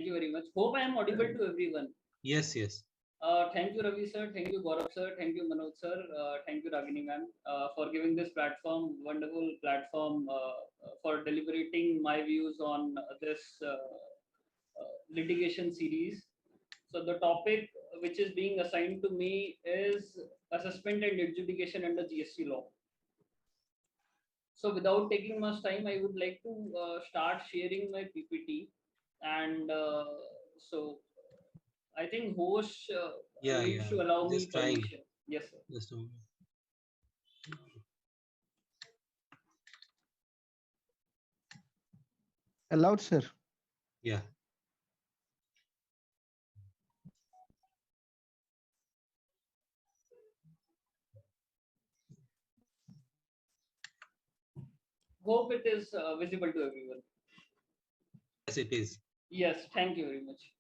you very much. Hope I am audible to everyone. Yes, yes. Thank you, Ravi sir. Thank you, Gaurav sir. Thank you, Manoj sir. Thank you, Ragini ma'am, for giving this platform, wonderful platform for deliberating my views on this litigation series. So the topic which is being assigned to me is assessment and adjudication under GST law. So without taking much time, I would like to start sharing my PPT, and so I think host Yeah, needs yeah. to allow me Just trying. permission. Yes, sir. Just a moment. Allowed, sir. Yeah. Hope it is visible to everyone. Yes, it is. Yes, thank you very much.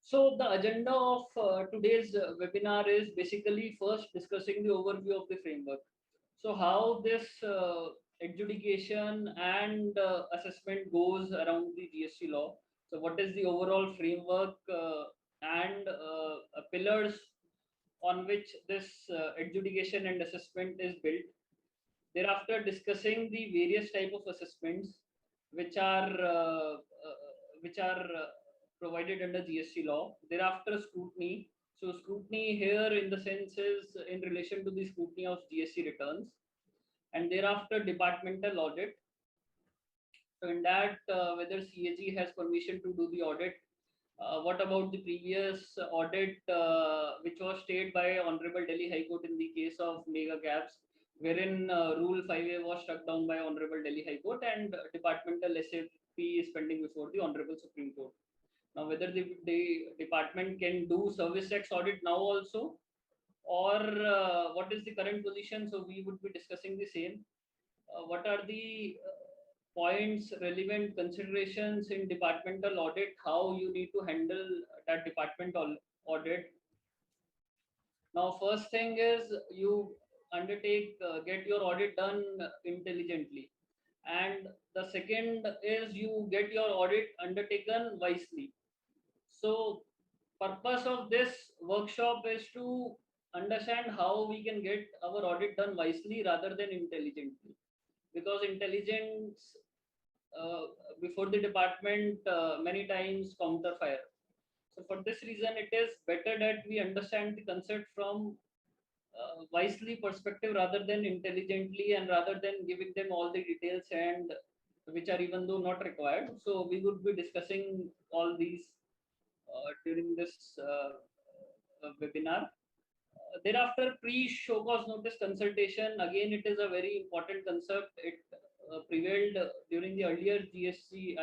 So the agenda of today's webinar is basically first discussing the overview of the framework. So how this adjudication and assessment goes around the GST law. So what is the overall framework and pillars on which this adjudication and assessment is built. Thereafter, discussing the various type of assessments which are provided under GST law. Thereafter, scrutiny. So scrutiny here in the sense is in relation to the scrutiny of GST returns, and thereafter departmental audit. So in that, whether CAG has permission to do the audit. What about the previous audit which was stayed by Honorable Delhi High Court in the case of mega cabs, wherein Rule 5A was struck down by Honorable Delhi High Court and departmental SFP is pending before the Honorable Supreme Court. Now, whether the department can do service tax audit now also, or what is the current position? So we would be discussing the same. What are the points, relevant considerations in departmental audit, how you need to handle that departmental audit. Now, first thing is you undertake, get your audit done intelligently. And the second is you get your audit undertaken wisely. So purpose of this workshop is to understand how we can get our audit done wisely rather than intelligently, because intelligence before the department many times counter fire. So for this reason, it is better that we understand the concept from wisely perspective rather than intelligently, and rather than giving them all the details and which are even though not required. So we would be discussing all these during this webinar. Thereafter, pre-show cause notice consultation. Again, it is a very important concept. It prevailed during the earlier GST,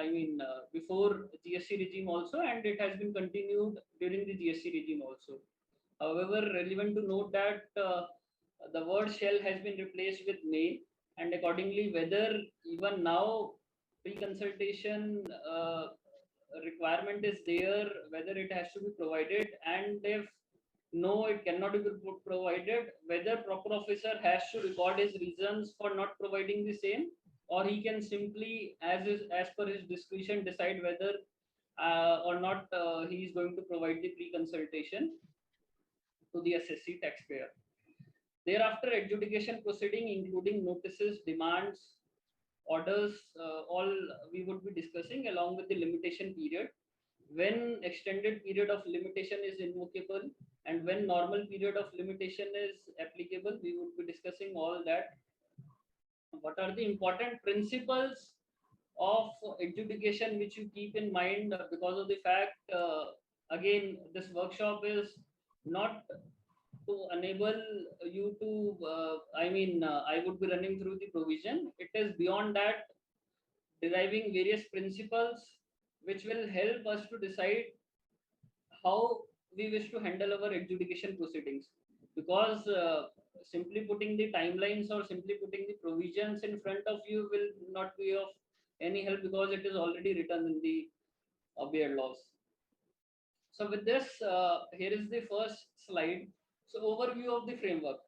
before GST regime also, and it has been continued during the GST regime also. However, relevant to note that the word shall has been replaced with may, and accordingly, whether even now pre-consultation requirement is there, whether it has to be provided, and if no, it cannot be provided, whether proper officer has to record his reasons for not providing the same, or he can simply, as per his discretion, decide whether or not he is going to provide the pre-consultation to the assessee taxpayer. Thereafter, adjudication proceeding, including notices, demands, orders, all we would be discussing, along with the limitation period, when extended period of limitation is invocable, and when normal period of limitation is applicable. We would be discussing all that. What are the important principles of adjudication which you keep in mind, because of the fact, again, this workshop is not to enable you to, I would be running through the provision. It is beyond that, deriving various principles which will help us to decide how we wish to handle our adjudication proceedings. Because simply putting the timelines or simply putting the provisions in front of you will not be of any help, because it is already written in the BEARD laws. So with this, here is the first slide. So overview of the framework.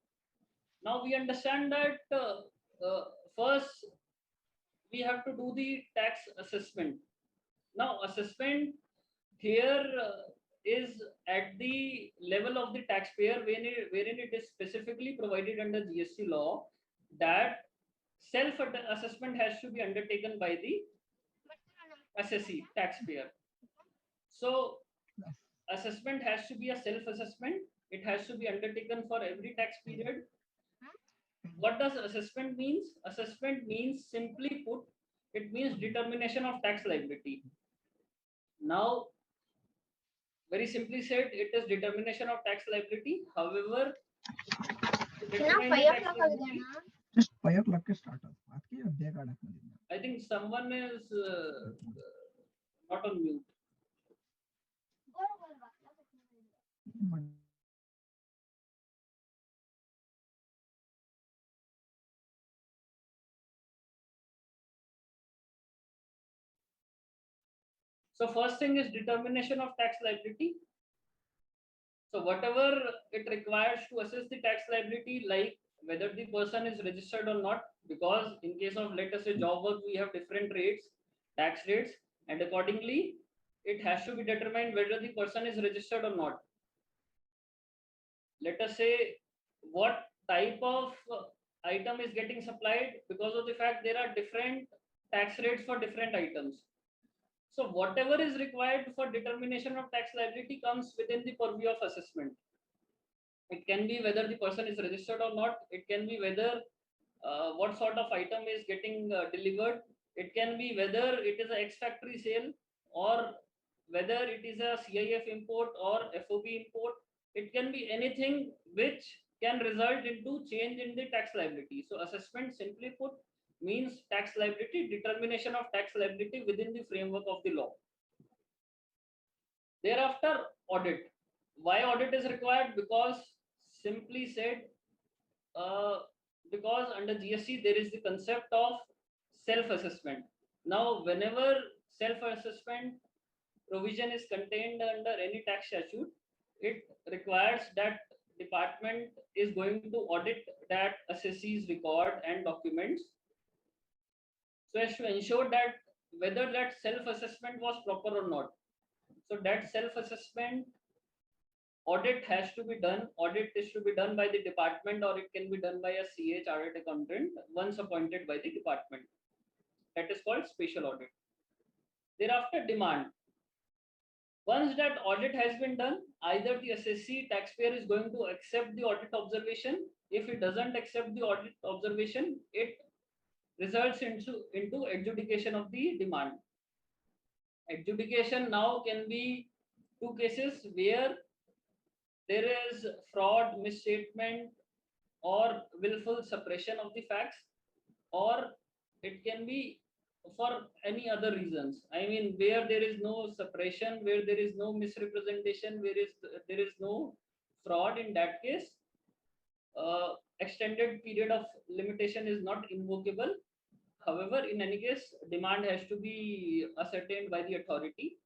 Now we understand that first we have to do the tax assessment. Now, assessment here is at the level of the taxpayer, wherein it is specifically provided under GST law that self-assessment has to be undertaken by the assessee, taxpayer. So, assessment has to be a self-assessment. It has to be undertaken for every tax period. What does assessment means? Assessment means, simply put, it means determination of tax liability. Now, very simply said, it is determination of tax liability. However, to determine the tax liability, Just 5 o'clock के start होता है. आपकी अब देगा डाकू. I think someone is not on mute. So first thing is determination of tax liability. So whatever it requires to assess the tax liability, like whether the person is registered or not, because in case of, let us say, job work, we have different rates, tax rates, and accordingly, it has to be determined whether the person is registered or not. Let us say what type of item is getting supplied, because of the fact there are different tax rates for different items. So whatever is required for determination of tax liability comes within the purview of assessment. It can be whether the person is registered or not. It can be whether what sort of item is getting delivered. It can be whether it is a ex-factory sale or whether it is a CIF import or FOB import. It can be anything which can result into change in the tax liability. So assessment, simply put, means tax liability, determination of tax liability within the framework of the law. Thereafter, audit. Why audit is required? Because, simply said, because under GST there is the concept of self-assessment. Now, whenever self-assessment provision is contained under any tax statute, it requires that department is going to audit that assessee's record and documents, so as to ensure that whether that self-assessment was proper or not. So that self-assessment audit has to be done. Audit is to be done by the department, or it can be done by a CA, chartered accountant, once appointed by the department. That is called special audit. Thereafter, demand. Once that audit has been done, either the assessee, taxpayer, is going to accept the audit observation. If it doesn't accept the audit observation, it results into adjudication of the demand. Adjudication now can be two cases where there is fraud, misstatement, or willful suppression of the facts, or it can be for any other reasons. I mean, where there is no suppression, where there is no misrepresentation, where there is no fraud, in that case, extended period of limitation is not invocable. However, in any case, demand has to be ascertained by the authority,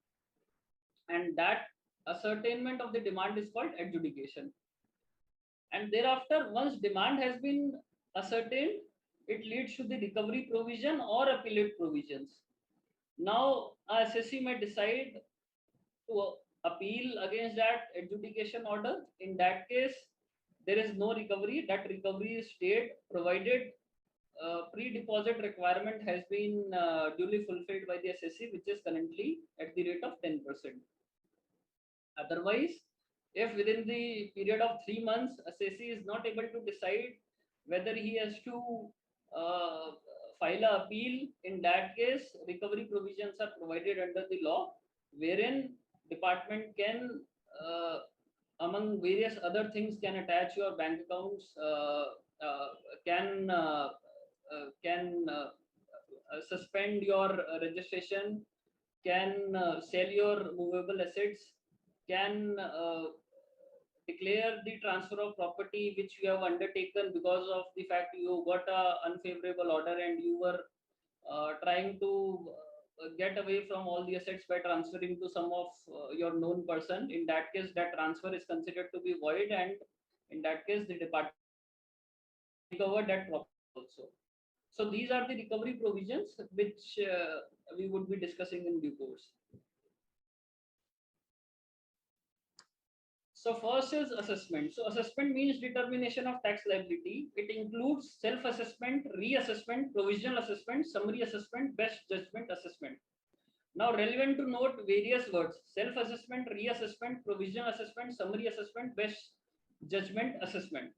and that ascertainment of the demand is called adjudication. And thereafter, once demand has been ascertained, it leads to the recovery provision or appellate provisions. Now, a assessee may decide to appeal against that adjudication order. In that case, there is no recovery. That recovery is stayed, provided pre-deposit requirement has been duly fulfilled by the assessee, which is currently at the rate of 10%. Otherwise, if within the period of 3 months, assessee is not able to decide whether he has to file an appeal, in that case, recovery provisions are provided under the law, wherein department can, among various other things, can attach your bank accounts, can suspend your registration, can sell your movable assets, can declare the transfer of property which you have undertaken because of the fact you got a unfavorable order and you were trying to get away from all the assets by transferring to some of your known person. In that case, that transfer is considered to be void, and in that case, the department recover that property also. So these are the recovery provisions which we would be discussing in due course. So first is assessment. So assessment means determination of tax liability. It includes self-assessment, reassessment, provisional assessment, summary assessment, best judgment assessment. Now relevant to note various words: self-assessment, reassessment, provisional assessment, summary assessment, best judgment assessment.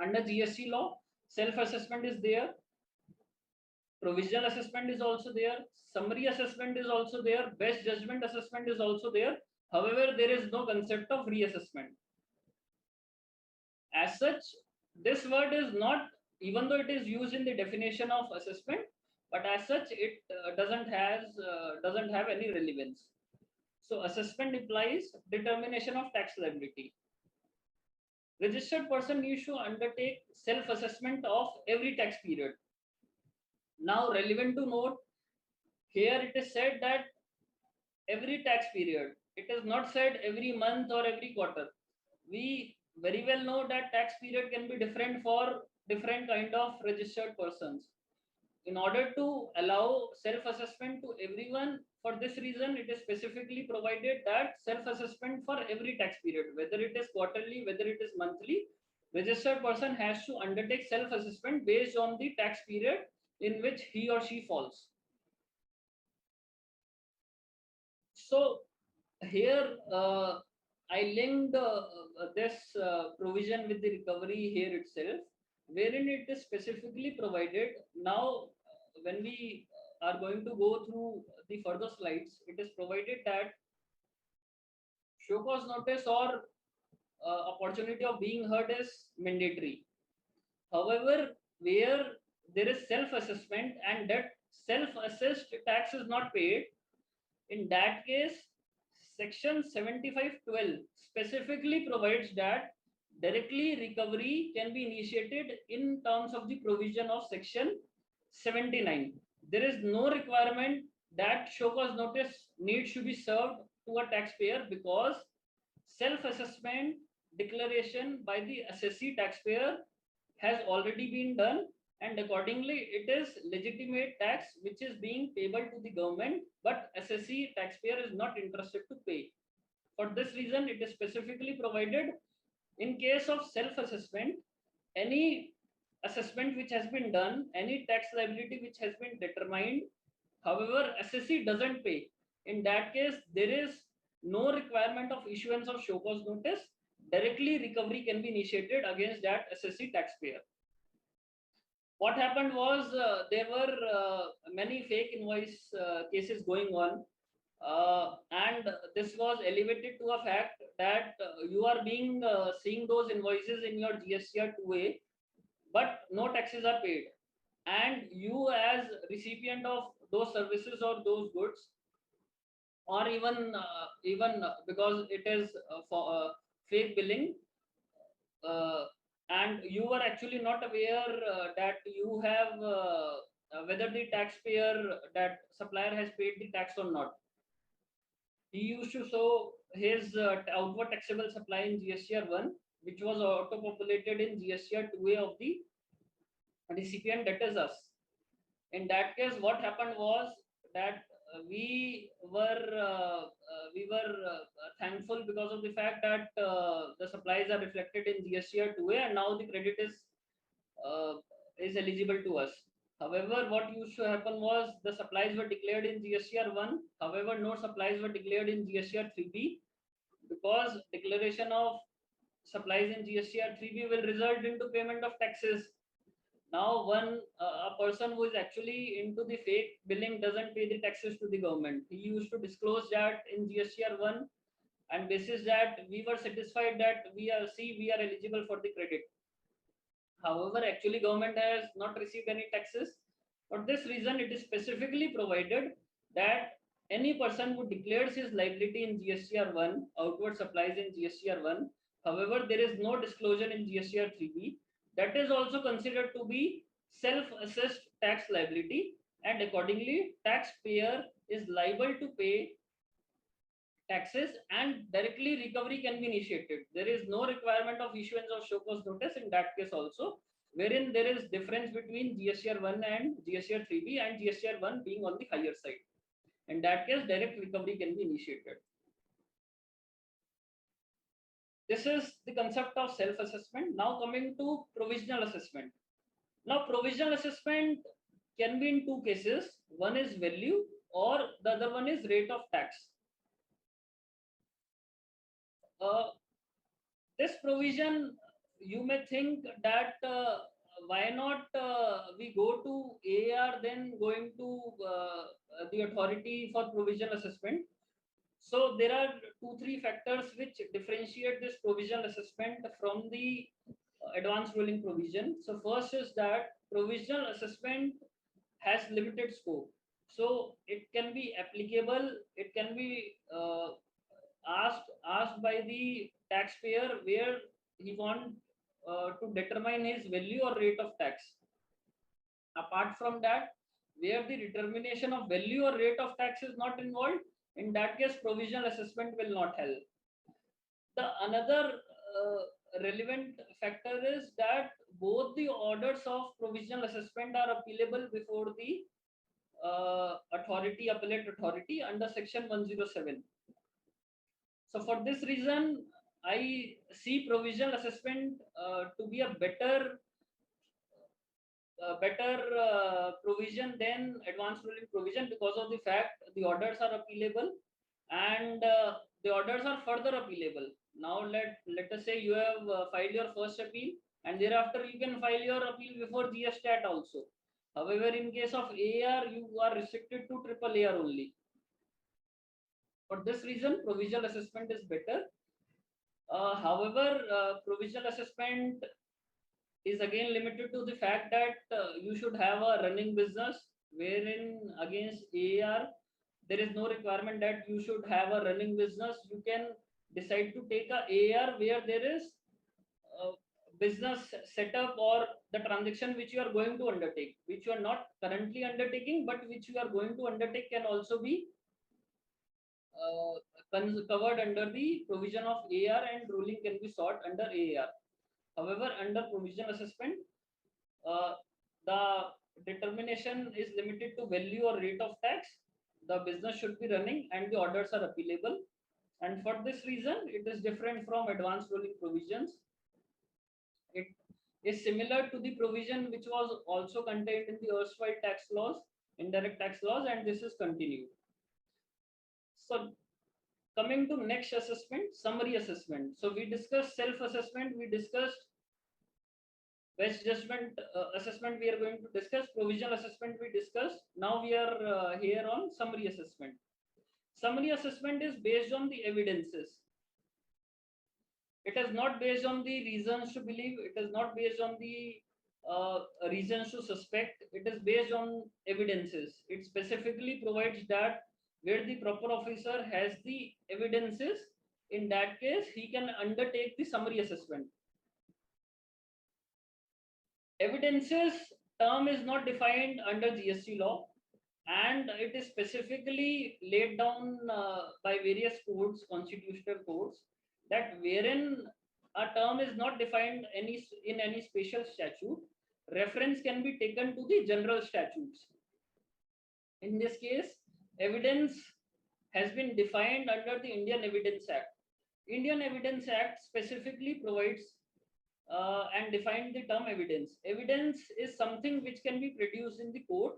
Under GST law, self-assessment is there, provisional assessment is also there, summary assessment is also there, best judgment assessment is also there. However, there is no concept of reassessment. As such, this word is not, even though it is used in the definition of assessment, but as such, it doesn't have any relevance. So assessment implies determination of tax liability. Registered person needs to undertake self-assessment of every tax period. Now, relevant to note, here it is said that every tax period. It is not said every month or every quarter. We very well know that tax period can be different for different kind of registered persons. In order to allow self-assessment to everyone, for this reason, it is specifically provided that self-assessment for every tax period, whether it is quarterly, whether it is monthly, registered person has to undertake self-assessment based on the tax period in which he or she falls. So here I linked this provision with the recovery here itself, wherein it is specifically provided. Now, when we are going to go through the further slides, it is provided that show cause notice or opportunity of being heard is mandatory. However, where there is self-assessment and that self-assessed tax is not paid, in that case, Section 7512 specifically provides that directly recovery can be initiated in terms of the provision of Section 79. There is no requirement that show cause notice needs to be served to a taxpayer because self-assessment declaration by the assessee taxpayer has already been done, and accordingly it is legitimate tax which is being payable to the government, but assessee taxpayer is not interested to pay. For this reason, it is specifically provided in case of self-assessment, any assessment which has been done, any tax liability which has been determined, however assessee doesn't pay, in that case there is no requirement of issuance of show cause notice. Directly recovery can be initiated against that assessee taxpayer. What happened was there were many fake invoice cases going on, and this was elevated to a fact that you are being seeing those invoices in your GSTR 2A, but no taxes are paid, and you as recipient of those services or those goods, or even because it is for fake billing, and you were actually not aware that you have whether the taxpayer, that supplier has paid the tax or not. He used to show his outward taxable supply in GSTR 1, which was auto-populated in GSTR 2A of the recipient, that is us. In that case, what happened was that we were thankful because of the fact that the supplies are reflected in GSTR 2A, and now the credit is eligible to us. However, what used to happen was the supplies were declared in GSTR 1. However, no supplies were declared in GSTR 3B, because declaration of supplies in GSTR 3B will result into payment of taxes. Now, a person who is actually into the fake billing doesn't pay the taxes to the government. He used to disclose that in GSTR 1, and basis that we were satisfied that we are eligible for the credit. However, actually government has not received any taxes. For this reason, it is specifically provided that any person who declares his liability in GSTR 1, outward supplies in GSTR 1, however, there is no disclosure in GSTR 3B, that is also considered to be self-assessed tax liability, and accordingly taxpayer is liable to pay taxes and directly recovery can be initiated. There is no requirement of issuance of show cause notice in that case also. wherein there is difference between GSTR 1 and GSTR 3B, and GSTR 1 being on the higher side. In that case, direct recovery can be initiated. This is the concept of self-assessment. Now coming to provisional assessment. Now provisional assessment can be in two cases. One is value or the other one is rate of tax. This provision, you may think that why not we go to AR then going to the authority for provisional assessment. So there are 2-3 factors which differentiate this provisional assessment from the advanced ruling provision. So first is that provisional assessment has limited scope. So it can be applicable, it can be asked by the taxpayer where he want to determine his value or rate of tax. Apart from that, where the determination of value or rate of tax is not involved, in that case provisional assessment will not help. The another relevant factor is that both the orders of provisional assessment are appealable before the appellate authority under section 107. So for this reason, I see provisional assessment to be a better provision than advanced ruling provision, because of the fact the orders are appealable and the orders are further appealable. Now let us say you have filed your first appeal, and thereafter you can file your appeal before GSTAT also. However, in case of AR, you are restricted to triple AR only. For this reason, provisional assessment is better. However, provisional assessment is again limited to the fact that you should have a running business, wherein against AR, there is no requirement that you should have a running business. You can decide to take a AR where there is business setup or the transaction which you are going to undertake, which you are not currently undertaking, but which you are going to undertake can also be covered under the provision of AR, and ruling can be sought under AR. However, under provisional assessment, the determination is limited to value or rate of tax. The business should be running and the orders are appealable. And for this reason, it is different from advanced ruling provisions. It is similar to the provision which was also contained in the erstwhile tax laws, indirect tax laws, and this is continued. So coming to next assessment, summary assessment. So we discussed self-assessment, we discussed best judgment assessment, we are going to discuss provisional assessment, we discussed. Now we are here on summary assessment. Summary assessment is based on the evidences. It is not based on the reasons to believe, it is not based on the reasons to suspect, it is based on evidences. It specifically provides that where the proper officer has the evidences, in that case he can undertake the summary assessment. Evidences term is not defined under GST law, and it is specifically laid down by various courts, constitutional courts, that wherein a term is not defined in any special statute, reference can be taken to the general statutes. In this case, evidence has been defined under the Indian Evidence Act. Indian Evidence Act specifically provides and defined the term evidence. Evidence is something which can be produced in the court.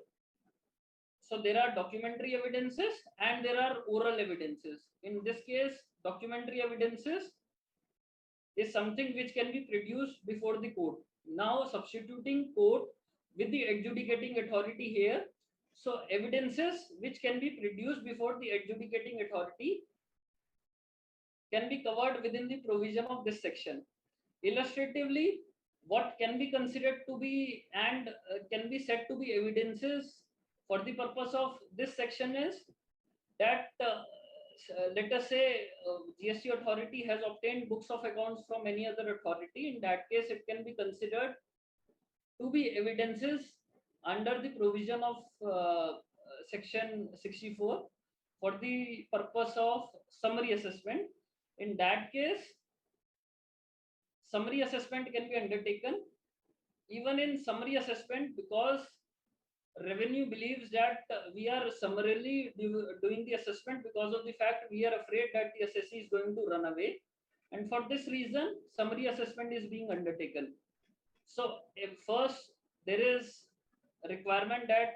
So there are documentary evidences and there are oral evidences. In this case, documentary evidences is something which can be produced before the court. Now substituting court with the adjudicating authority here. So evidences which can be produced before the adjudicating authority can be covered within the provision of this section. Illustratively, what can be considered to be and can be said to be evidences for the purpose of this section is that let us say GST authority has obtained books of accounts from any other authority. In that case, it can be considered to be evidences under the provision of section 64 for the purpose of summary assessment. In that case, summary assessment can be undertaken even in summary assessment, because revenue believes that we are summarily doing the assessment because of the fact we are afraid that the assessee is going to run away, and for this reason summary assessment is being undertaken. So if first there is a requirement that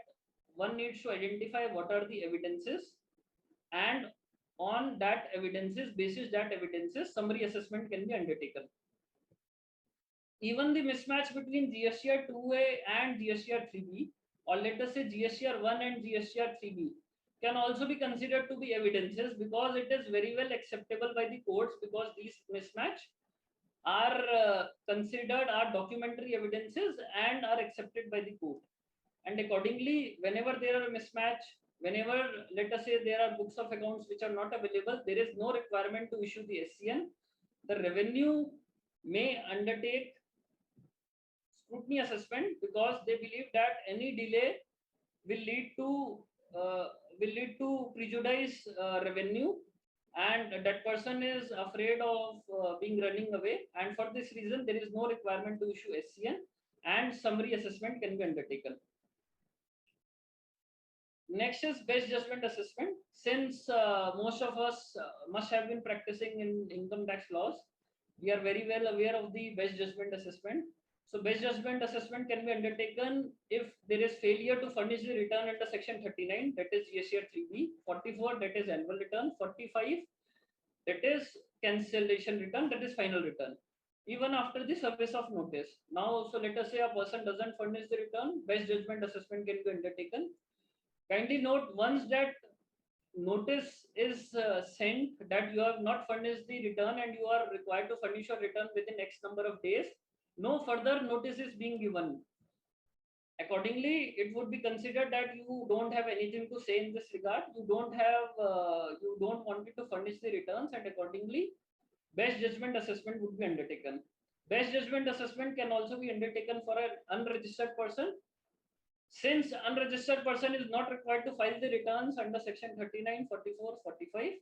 one needs to identify what are the evidences, and on that evidences, basis that evidences, summary assessment can be undertaken. Even the mismatch between GSTR 2A and GSTR 3B, or let us say GSTR 1 and GSTR 3B, can also be considered to be evidences, because it is very well acceptable by the courts, because these mismatch are considered are documentary evidences and are accepted by the court. And accordingly, whenever there are a mismatch, whenever let us say there are books of accounts which are not available, there is no requirement to issue the SCN. The revenue may undertake scrutiny assessment, because they believe that any delay will lead to prejudice revenue, and that person is afraid of being running away, and for this reason there is no requirement to issue SCN, and summary assessment can be undertaken. Next is best judgment assessment. Since most of us must have been practicing in income tax laws, we are very well aware of the best judgment assessment. So best judgment assessment can be undertaken if there is failure to furnish the return under section 39, that is GSTR 3B, 44, that is annual return, 45, that is cancellation return, that is final return, even after the service of notice. Now, so let us say a person doesn't furnish the return, best judgment assessment can be undertaken. Kindly note, once that notice is sent that you have not furnished the return and you are required to furnish your return within X number of days, no further notice is being given. Accordingly, it would be considered that you don't have anything to say in this regard. You don't want it to furnish the returns, and accordingly, best judgment assessment would be undertaken. Best judgment assessment can also be undertaken for an unregistered person. Since unregistered person is not required to file the returns under section 39, 44, 45,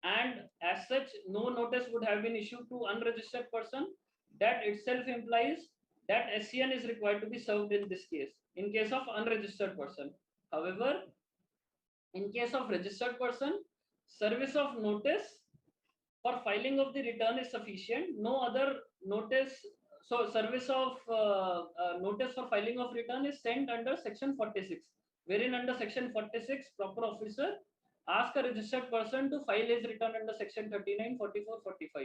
and as such no notice would have been issued to unregistered person, that itself implies that SCN is required to be served in this case, in case of unregistered person. However, in case of registered person, service of notice for filing of the return is sufficient. No other notice. So service of notice for filing of return is sent under section 46, wherein under section 46 proper officer ask a registered person to file his return under section 39, 44, 45.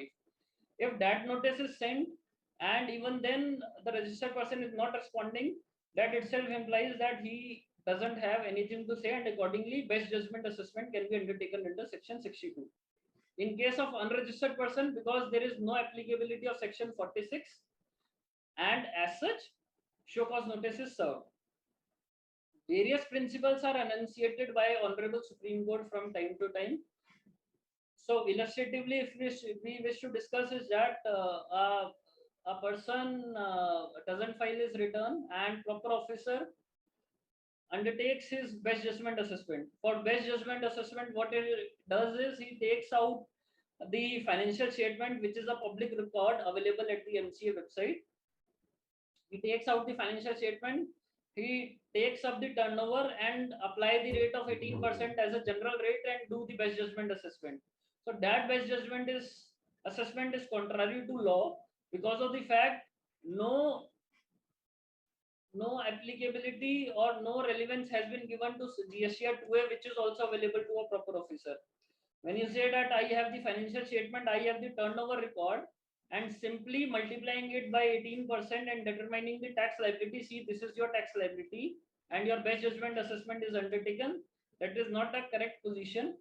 If that notice is sent and even then the registered person is not responding, that itself implies that he doesn't have anything to say, and accordingly best judgment assessment can be undertaken under section 62. In case of unregistered person, because there is no applicability of section 46, and as such show cause notice is served. Various principles are enunciated by Honorable Supreme Court from time to time. So illustratively, if we wish to discuss is that a person doesn't file his return and proper officer undertakes his best judgment assessment. For best judgment assessment, what it does is he takes out the financial statement, which is a public record available at the MCA website. He takes out the financial statement, he takes up the turnover and apply the rate of 18% as a general rate and do the best judgment assessment. So that best judgment assessment is contrary to law, because of the fact no applicability or no relevance has been given to GSTR 2A, which is also available to a proper officer. When you say that I have the financial statement, I have the turnover record, and simply multiplying it by 18% and determining the tax liability, see this is your tax liability, and your best judgment assessment is undertaken, that is not a correct position.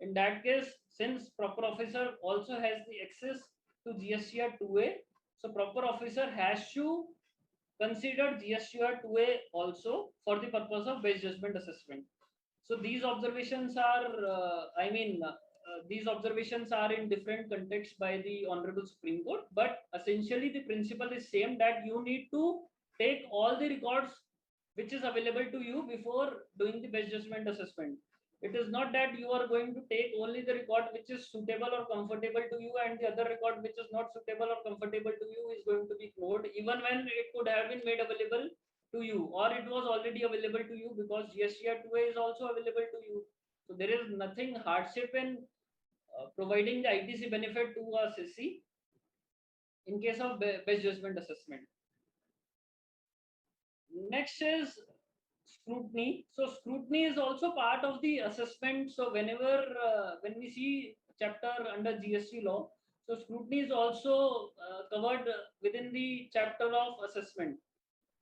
In that case, since proper officer also has the access to GSTR 2A, so proper officer has to consider GSTR 2A also for the purpose of best judgment assessment. So these observations are, these observations are in different contexts by the Honorable Supreme Court, but essentially the principle is same, that you need to take all the records which is available to you before doing the best judgment assessment. It is not that you are going to take only the record which is suitable or comfortable to you, and the other record which is not suitable or comfortable to you is going to be ignored, even when it could have been made available to you, or it was already available to you, because GSTR 2A is also available to you. So there is nothing hardship in providing the ITC benefit to a CC in case of best judgment assessment. Next is scrutiny. So scrutiny is also part of the assessment. So whenever when we see chapter under GST law, so scrutiny is also covered within the chapter of assessment.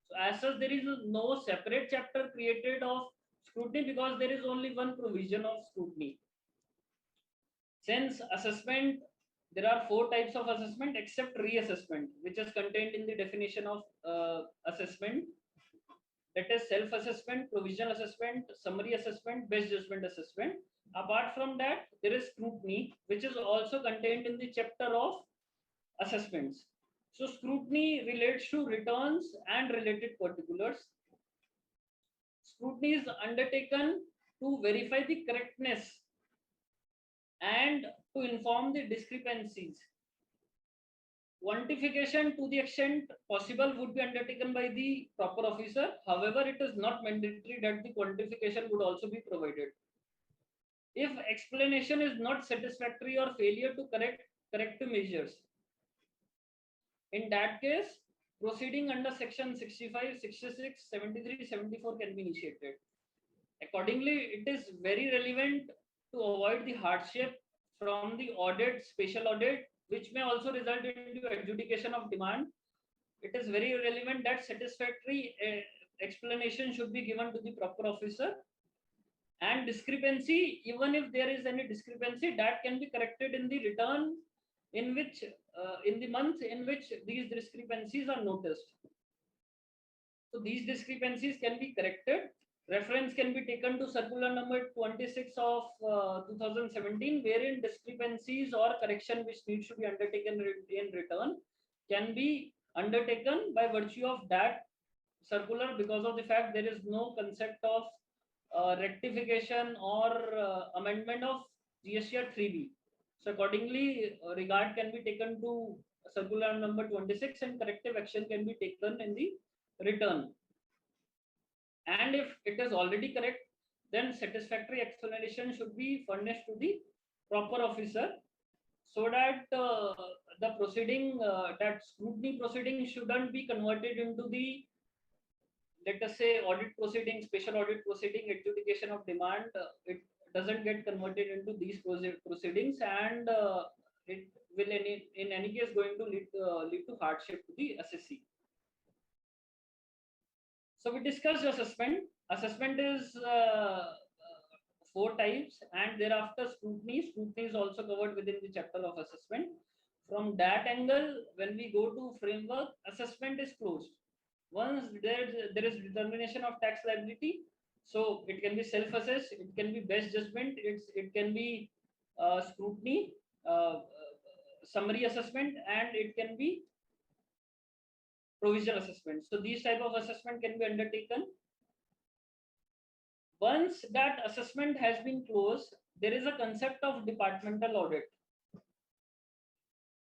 So as such, there is no separate chapter created of scrutiny, because there is only one provision of scrutiny. Since assessment, there are 4 types of assessment except reassessment, which is contained in the definition of assessment. That is self-assessment, provisional assessment, summary assessment, best judgment assessment. Apart from that, there is scrutiny, which is also contained in the chapter of assessments. So scrutiny relates to returns and related particulars. Scrutiny is undertaken to verify the correctness and to inform the discrepancies. Quantification to the extent possible would be undertaken by the proper officer. However, it is not mandatory that the quantification would also be provided. If explanation is not satisfactory or failure to corrective measures, in that case, proceeding under section 65, 66, 73, 74 can be initiated. Accordingly, it is very relevant to avoid the hardship from the audit, special audit, which may also result into adjudication of demand. It is very relevant that satisfactory explanation should be given to the proper officer, and discrepancy, even if there is any discrepancy, that can be corrected in the return, in which in the month in which these discrepancies are noticed. So these discrepancies can be corrected. Reference can be taken to circular number 26 of 2017, wherein discrepancies or correction which needs to be undertaken in return can be undertaken by virtue of that circular, because of the fact there is no concept of rectification or amendment of GSTR 3B. So accordingly, regard can be taken to circular number 26 and corrective action can be taken in the return. And if it is already correct, then satisfactory explanation should be furnished to the proper officer, so that the proceeding, that scrutiny proceeding shouldn't be converted into the, let us say, audit proceeding, special audit proceeding, adjudication of demand. It doesn't get converted into these proceedings, and it will in any case going to lead to hardship to the assessee. So we discussed assessment. Assessment is 4 types, and thereafter scrutiny. Scrutiny is also covered within the chapter of assessment. From that angle, when we go to framework, assessment is closed. Once there is determination of tax liability, so it can be self-assessed, it can be best judgment, it can be scrutiny, summary assessment, and it can be provisional assessment. So these type of assessment can be undertaken. Once that assessment has been closed, there is a concept of departmental audit.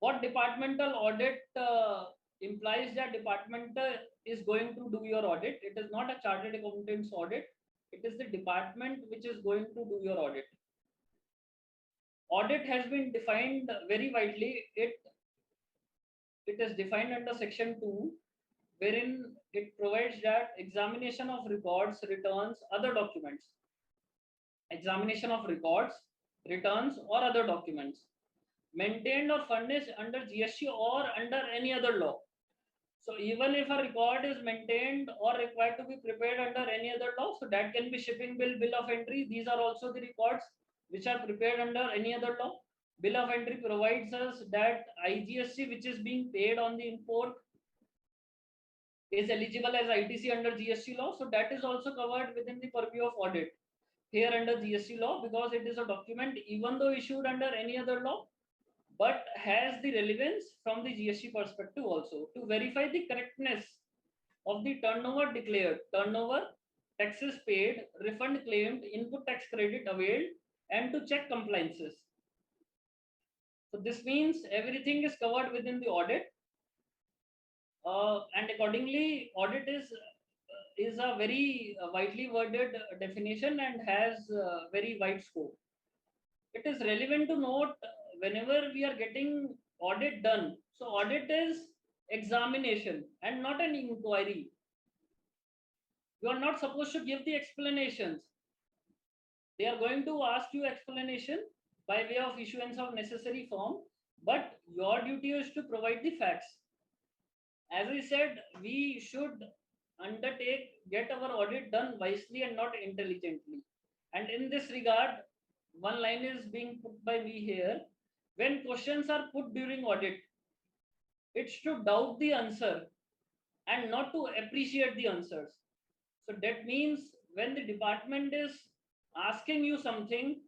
What departmental audit implies that department is going to do your audit. It is not a chartered accountant's audit. It is the department which is going to do your audit. Audit has been defined very widely. It is defined under section 2, wherein it provides that examination of records, returns, other documents. Examination of records, returns, or other documents maintained or furnished under GST or under any other law. So even if a record is maintained or required to be prepared under any other law, so that can be shipping bill, bill of entry. These are also the records which are prepared under any other law. Bill of entry provides us that IGST which is being paid on the import is eligible as ITC under GST law. So that is also covered within the purview of audit here under GST law, because it is a document even though issued under any other law, but has the relevance from the GST perspective also to verify the correctness of the turnover declared, turnover taxes paid, refund claimed, input tax credit availed, and to check compliances. So this means everything is covered within the audit, and accordingly, audit is a very widely worded definition and has very wide scope. It is relevant to note whenever we are getting audit done. So audit is examination and not an inquiry. You are not supposed to give the explanations. They are going to ask you explanation by way of issuance of necessary form, but your duty is to provide the facts. As I said, we should get our audit done wisely and not intelligently. And in this regard, one line is being put by me here. When questions are put during audit, it's to doubt the answer and not to appreciate the answers. So that means when the department is asking you something,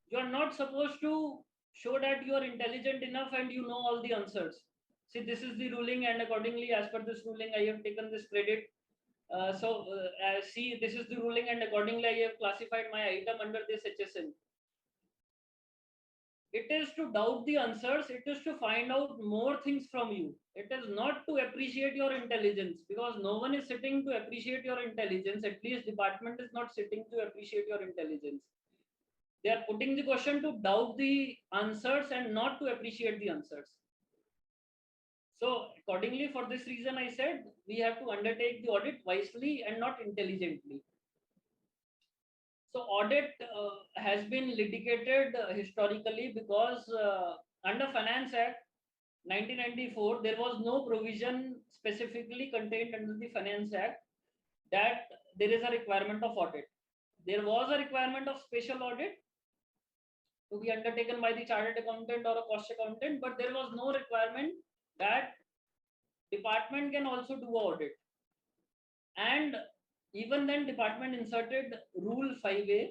you are not supposed to show that you are intelligent enough and you know all the answers. See, this is the ruling, and accordingly, as per this ruling, I have taken this credit. See, this is the ruling, and accordingly, I have classified my item under this HSN. It is to doubt the answers. It is to find out more things from you. It is not to appreciate your intelligence, because no one is sitting to appreciate your intelligence. At least department is not sitting to appreciate your intelligence. They are putting the question to doubt the answers and not to appreciate the answers. So accordingly, for this reason, I said we have to undertake the audit wisely and not intelligently. So audit has been litigated historically because under Finance Act 1994, there was no provision specifically contained under the Finance Act that there is a requirement of audit. There was a requirement of special audit to be undertaken by the chartered accountant or a cost accountant, but there was no requirement that department can also do audit. And even then, department inserted Rule 5A,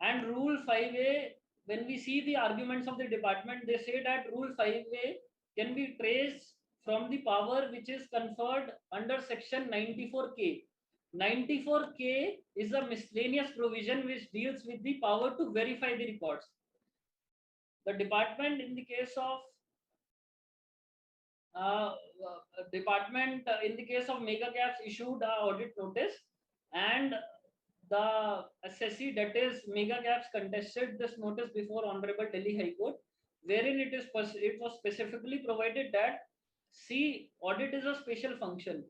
and Rule 5A, when we see the arguments of the department, they say that Rule 5A can be traced from the power which is conferred under Section 94K. 94K is a miscellaneous provision which deals with the power to verify the records. The department, in the case of Mega Caps, issued a audit notice, and the assessee, that is Mega Caps, contested this notice before Honorable Delhi High Court, wherein it was specifically provided that see, audit is a special function.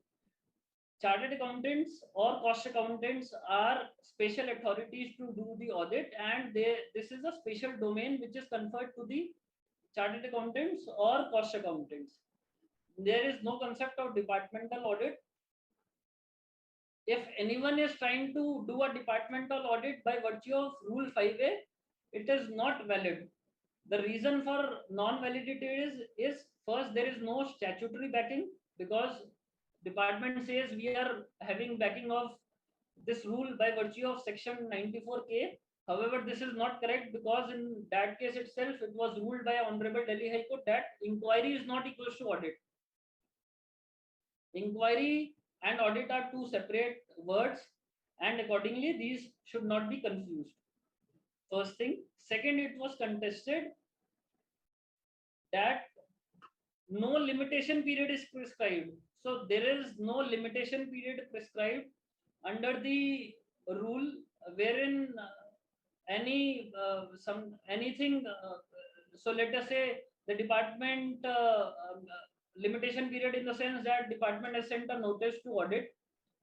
Chartered accountants or cost accountants are special authorities to do the audit, and this is a special domain which is conferred to the chartered accountants or cost accountants. There is no concept of departmental audit. If anyone is trying to do a departmental audit by virtue of Rule 5A, it is not valid. The reason for non-validity is first, there is no statutory backing, because department says we are having backing of this rule by virtue of Section 94K. However, this is not correct, because in that case itself, it was ruled by Honorable Delhi High Court that inquiry is not equal to audit. Inquiry and audit are two separate words, and accordingly these should not be confused. First thing. Second, it was contested that no limitation period is prescribed. So there is no limitation period prescribed under the rule, wherein anything. So let us say the department limitation period, in the sense that department has sent a notice to audit,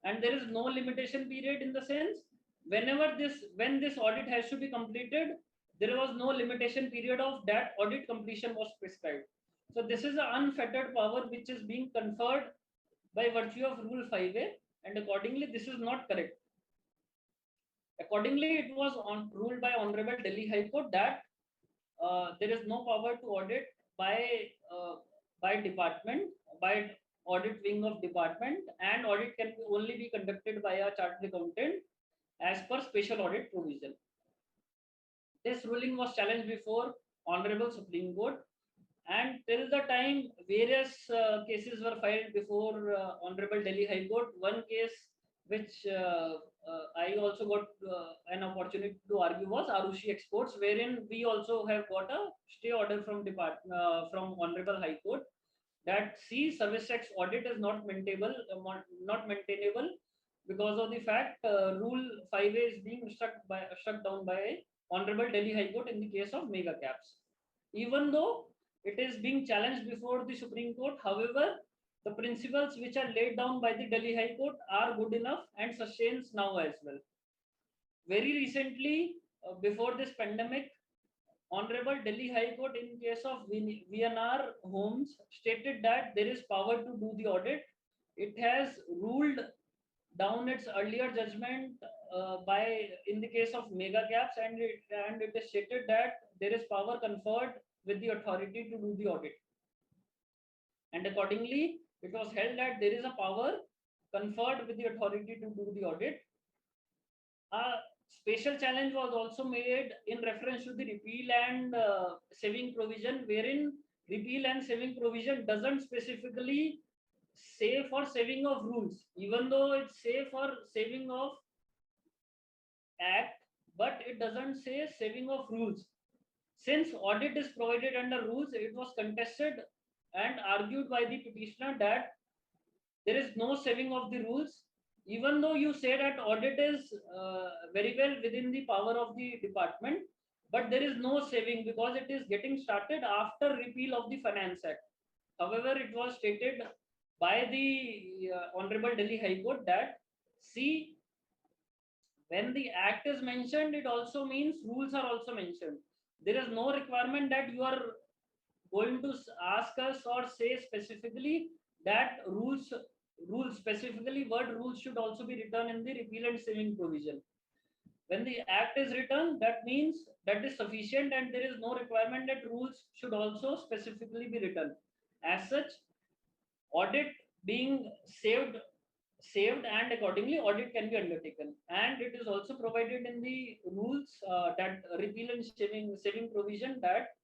and there is no limitation period in the sense when this audit has to be completed, there was no limitation period of that audit completion was prescribed. So this is an unfettered power which is being conferred by virtue of Rule 5A, and accordingly this is not correct. Accordingly, it was ruled by Honorable Delhi High Court that there is no power to audit by department, by audit wing of department, and audit can only be conducted by a chartered accountant as per special audit provision. This ruling was challenged before Honorable Supreme Court, and till the time various cases were filed before Honorable Delhi High Court. One case which I also got an opportunity to argue was Arushi Exports, wherein we also have got a stay order from Honorable High Court that service tax audit is not maintainable because of the fact Rule 5A is being struck down by Honorable Delhi High Court in the case of mega caps. Even though it is being challenged before the Supreme Court, however, the principles which are laid down by the Delhi High Court are good enough and sustains now as well. Very recently, before this pandemic, Honorable Delhi High Court in case of VNR Homes stated that there is power to do the audit. It has ruled down its earlier judgment by in the case of mega caps, and it is stated that there is power conferred with the authority to do the audit. And accordingly, it was held that there is a power conferred with the authority to do the audit. A special challenge was also made in reference to the repeal and saving provision, wherein repeal and saving provision doesn't specifically say for saving of rules, even though it's say for saving of act, but it doesn't say saving of rules. Since audit is provided under rules, it was contested and argued by the petitioner that there is no saving of the rules, even though you say that audit is very well within the power of the department, but there is no saving because it is getting started after repeal of the Finance Act. However, it was stated by the Honorable Delhi High Court that when the act is mentioned, it also means rules are also mentioned. There is no requirement that you are going to ask us or say specifically that rules specifically word rules should also be written in the repeal and saving provision. When the act is written, that means that is sufficient and there is no requirement that rules should also specifically be written. As such, audit being saved and accordingly audit can be undertaken, and it is also provided in the rules that repeal and saving provision that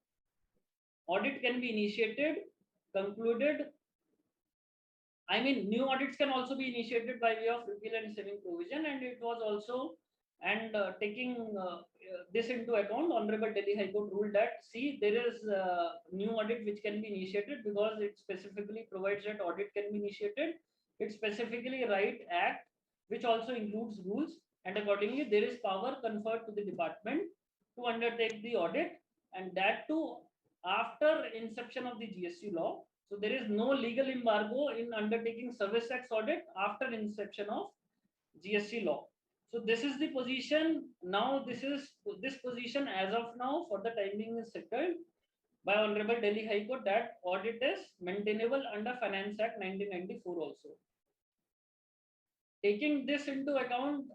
audit can be initiated, concluded. I mean, new audits can also be initiated by way of repeal and saving provision, and it was also taking this into account, Honorable Delhi High Court ruled that there is new audit which can be initiated because it specifically provides that audit can be initiated. It specifically write act which also includes rules, and accordingly there is power conferred to the department to undertake the audit, and that too after inception of the GST law. So there is no legal embargo in undertaking service tax audit after inception of GST law. So this is the position now. This position as of now for the time being is settled by Honorable Delhi High Court that audit is maintainable under Finance Act 1994 also. Taking this into account,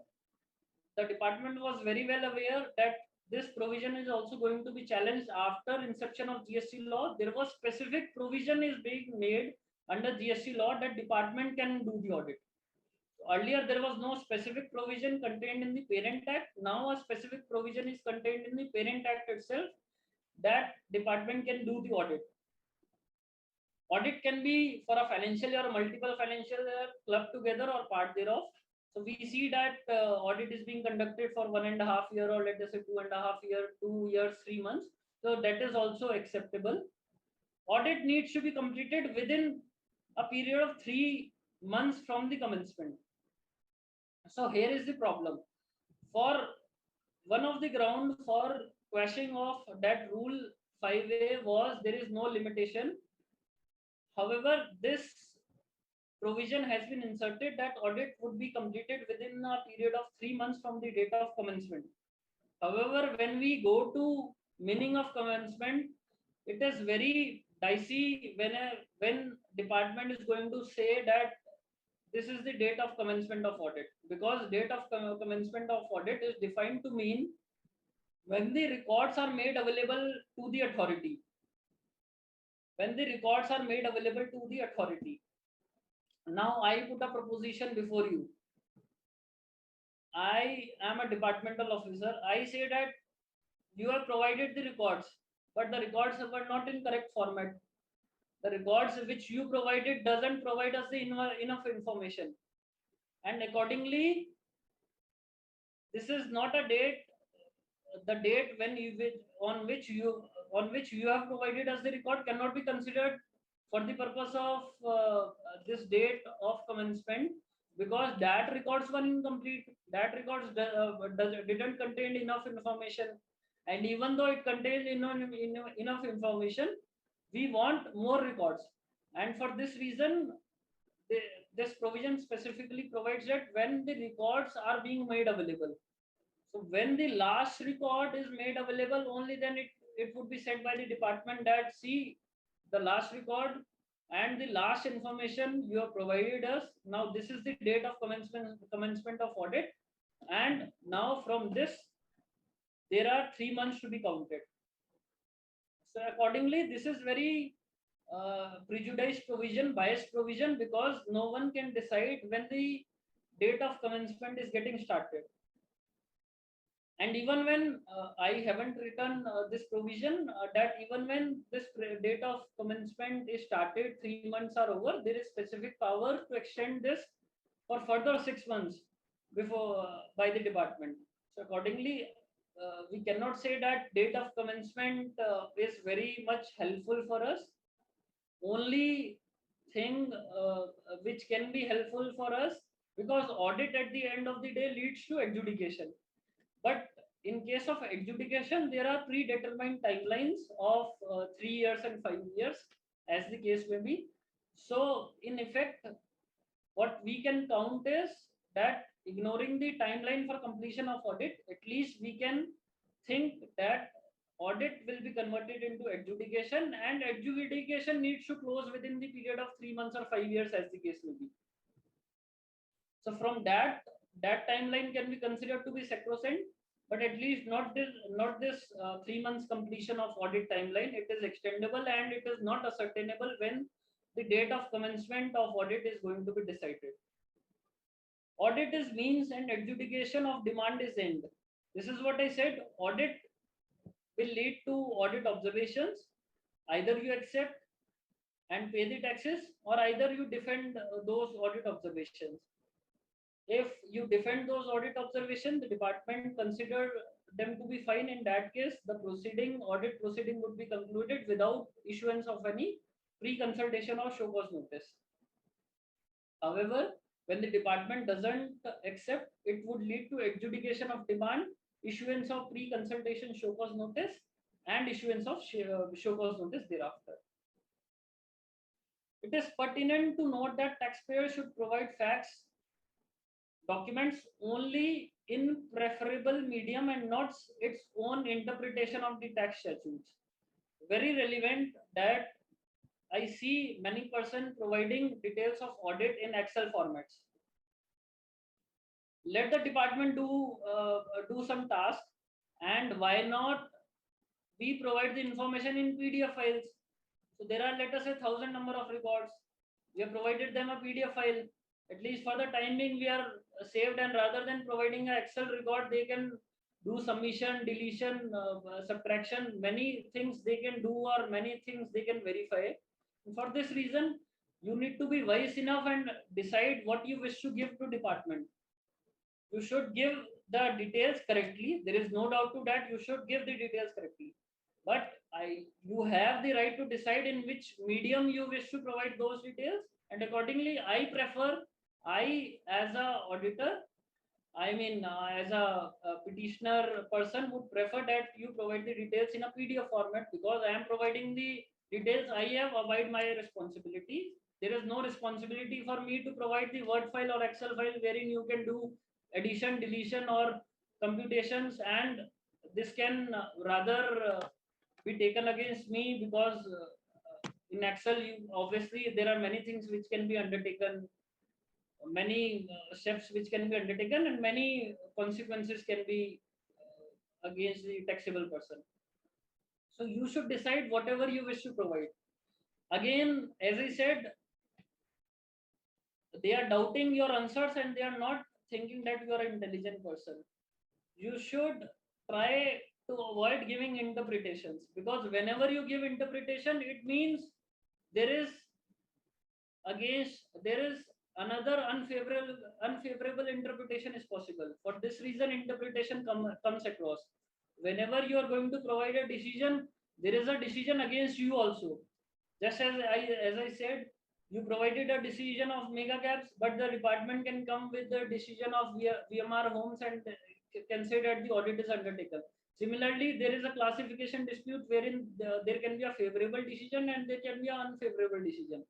the department was very well aware that this provision is also going to be challenged after inception of GST law. There was specific provision is being made under GST law that department can do the audit. Earlier, there was no specific provision contained in the Parent Act. Now, a specific provision is contained in the Parent Act itself that department can do the audit. Audit can be for a financial year or multiple financial year clubbed together or part thereof. So we see that audit is being conducted for 1.5 years or let us say 2.5 years, 2 years, 3 months. So that is also acceptable. Audit needs to be completed within a period of 3 months from the commencement. So here is the problem. For one of the ground for quashing of that rule 5A was there is no limitation. However, this provision has been inserted that audit would be completed within a period of 3 months from the date of commencement. However, when we go to meaning of commencement, it is very dicey when department is going to say that this is the date of commencement of audit, because date of commencement of audit is defined to mean when the records are made available to the authority. When the records are made available to the authority. Now I put a proposition before you. I am a departmental officer. I say that you have provided the records, but the records were not in correct format. The records which you provided doesn't provide us the enough information, and accordingly this is not a date, the date when you on which you have provided us the record cannot be considered for the purpose of this date of commencement, because that records were incomplete, that records didn't contain enough information, and even though it contains enough information, we want more records. And for this reason, this provision specifically provides that when the records are being made available, so when the last record is made available, only then it would be said by the department that, see, the last record and the last information you have provided us, now this is the date of commencement of audit, and now from this there are 3 months to be counted. So accordingly, this is very prejudiced provision, biased provision, because no one can decide when the date of commencement is getting started. And even when I haven't written this provision, that even when this date of commencement is started, 3 months are over, there is specific power to extend this for further 6 months before by the department. So accordingly, we cannot say that date of commencement is very much helpful for us. Only thing which can be helpful for us, because audit at the end of the day leads to adjudication. But in case of adjudication, there are predetermined timelines of 3 years and 5 years, as the case may be. So in effect, what we can count is that, ignoring the timeline for completion of audit, at least we can think that audit will be converted into adjudication, and adjudication needs to close within the period of 3 months or 5 years, as the case may be. So from that timeline can be considered to be sacrosanct, but at least not this 3 months completion of audit timeline. It is extendable, and it is not ascertainable when the date of commencement of audit is going to be decided. Audit is means and adjudication of demand is end. This is what I said. Audit will lead to audit observations. Either you accept and pay the taxes, or either you defend those audit observations. If you defend those audit observations, the department consider them to be fine. In that case, the audit proceeding would be concluded without issuance of any pre-consultation or show cause notice. However, when the department doesn't accept, it would lead to adjudication of demand, issuance of pre-consultation show cause notice, and issuance of show cause notice thereafter. It is pertinent to note that taxpayers should provide facts, documents only in preferable medium and not its own interpretation of the tax statutes. Very relevant that I see many persons providing details of audit in Excel formats. Let the department do some task, and why not we provide the information in PDF files? So there are, let us say, 1,000 number of records. We have provided them a PDF file. At least for the time being, we are saved, and rather than providing an Excel record, they can do submission, deletion, subtraction, many things they can do, or many things they can verify. For this reason, you need to be wise enough and decide what you wish to give to department. You should give the details correctly. There is no doubt to that. You should give the details correctly. But you have the right to decide in which medium you wish to provide those details. And accordingly, I as a auditor, as a petitioner person, would prefer that you provide the details in a PDF format, because I am providing the details. I have abide my responsibility. There is no responsibility for me to provide the Word file or Excel file wherein you can do addition, deletion, or computations, and this can rather be taken against me, because in Excel, obviously there are many things which can be undertaken, many steps which can be undertaken, and many consequences can be against the taxable person. So you should decide whatever you wish to provide. Again, as I said, they are doubting your answers, and they are not thinking that you are an intelligent person. You should try to avoid giving interpretations, because whenever you give interpretation, it means there is another unfavorable interpretation is possible. For this reason, interpretation comes across. Whenever you are going to provide a decision, there is a decision against you also. Just as I said, you provided a decision of mega caps, but the department can come with the decision of VMR homes and can say that the audit is undertaken. Similarly, there is a classification dispute wherein there can be a favorable decision and there can be an unfavorable decision.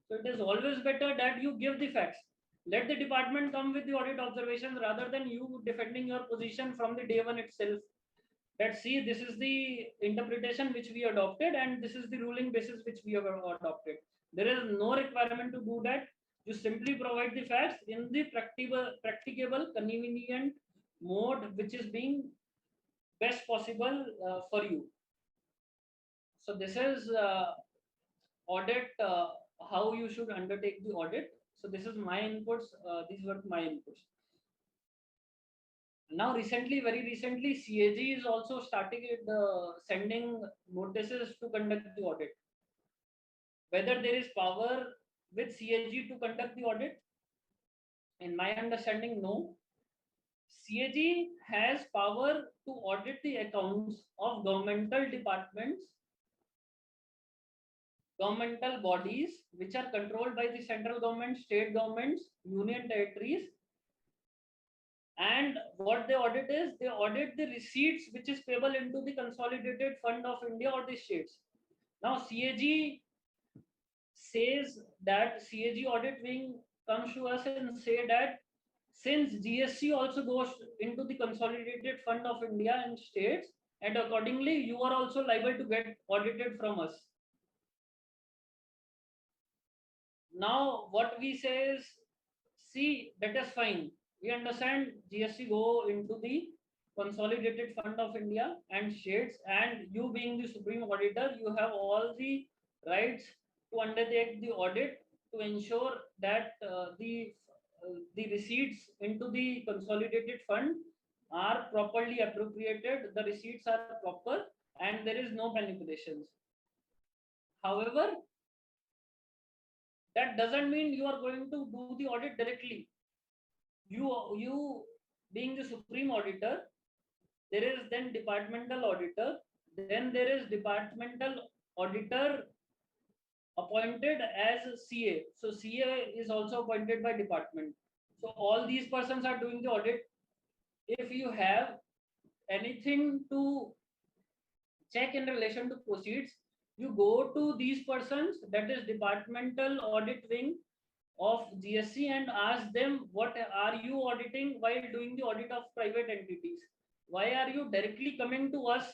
So it is always better that you give the facts. Let the department come with the audit observations rather than you defending your position from the day one itself. That see, this is the interpretation which we adopted and this is the ruling basis which we have adopted. There is no requirement to do that. You simply provide the facts in the practicable, convenient mode which is being best possible for you. So this is audit, how you should undertake the audit. So this is my inputs. These were my inputs. Now recently, very recently, CAG is also starting sending notices to conduct the audit. Whether there is power with CAG to conduct the audit, in my understanding, no. CAG has power to audit the accounts of governmental departments, governmental bodies which are controlled by the central government, state governments, union territories. And what they audit is, they audit the receipts which is payable into the consolidated fund of India or the states. Now CAG says that CAG audit wing comes to us and say that since GST also goes into the consolidated fund of India and states, and accordingly you are also liable to get audited from us. Now what we say is, see, that is fine. We understand GST go into the consolidated fund of India and states, and you being the supreme auditor, you have all the rights to undertake the audit to ensure that the receipts into the consolidated fund are properly appropriated, the receipts are proper, and there is no manipulations. However, that doesn't mean you are going to do the audit directly. You being the supreme auditor, there is then departmental auditor, then there is departmental auditor appointed as CA. So CA is also appointed by department. So all these persons are doing the audit. If you have anything to check in relation to proceeds, you go to these persons, that is departmental audit wing of GST, and ask them, what are you auditing while doing the audit of private entities? Why are you directly coming to us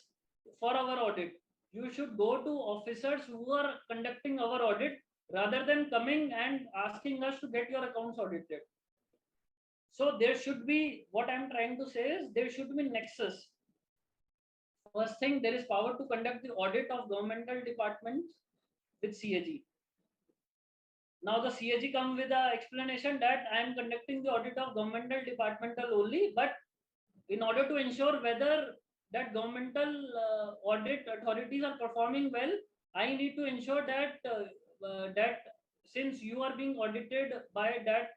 for our audit? You should go to officers who are conducting our audit rather than coming and asking us to get your accounts audited. So there should be, what I'm trying to say is, there should be nexus. First thing, there is power to conduct the audit of governmental departments with CAG. Now the CAG comes with an explanation that I am conducting the audit of governmental departmental only, but in order to ensure whether that governmental audit authorities are performing well, I need to ensure that that since you are being audited by that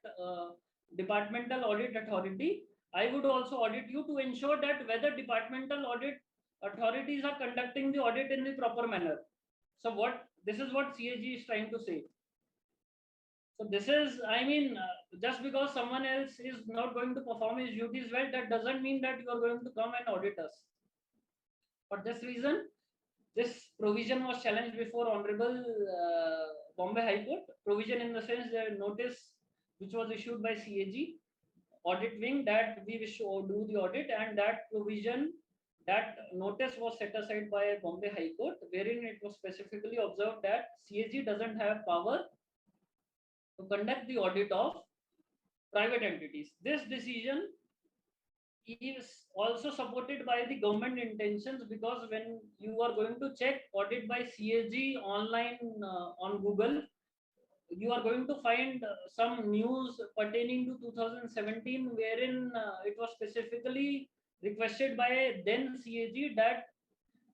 departmental audit authority, I would also audit you to ensure that whether departmental audit authorities are conducting the audit in the proper manner. So this is what CAG is trying to say. So this is, I mean, just because someone else is not going to perform his duties well, that doesn't mean that you are going to come and audit us. For this reason, this provision was challenged before Honorable Bombay High Court. Provision in the sense that notice which was issued by CAG audit wing that we wish to do the audit, and that provision, that notice was set aside by Bombay High Court, wherein it was specifically observed that CAG doesn't have power to conduct the audit of private entities. This decision is also supported by the government intentions, because when you are going to check audit by CAG online on Google, you are going to find some news pertaining to 2017, wherein it was specifically requested by then CAG that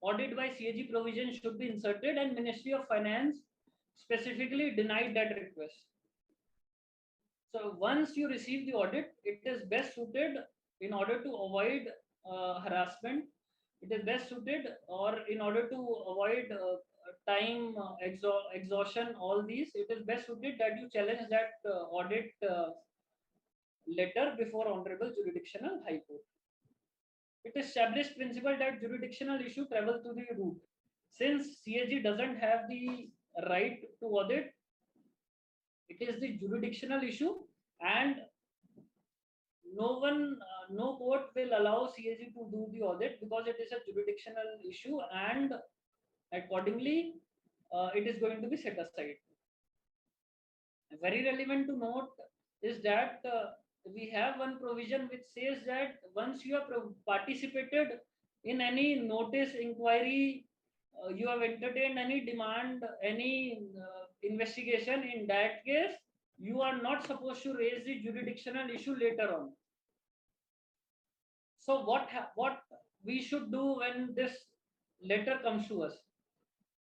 audit by CAG provision should be inserted, and Ministry of Finance specifically denied that request. So once you receive the audit, it is best suited in order to avoid harassment. It is best suited, or in order to avoid time exhaustion, all these, it is best suited that you challenge that audit letter before Honorable Jurisdictional High Court. It established principle that jurisdictional issue travel to the root. Since CAG doesn't have the right to audit, it is the jurisdictional issue, and no court will allow CAG to do the audit because it is a jurisdictional issue, and accordingly, it is going to be set aside. Very relevant to note is that we have one provision which says that once you have participated in any notice inquiry, you have entertained any demand, any investigation, in that case, you are not supposed to raise the jurisdictional issue later on. So what we should do when this letter comes to us?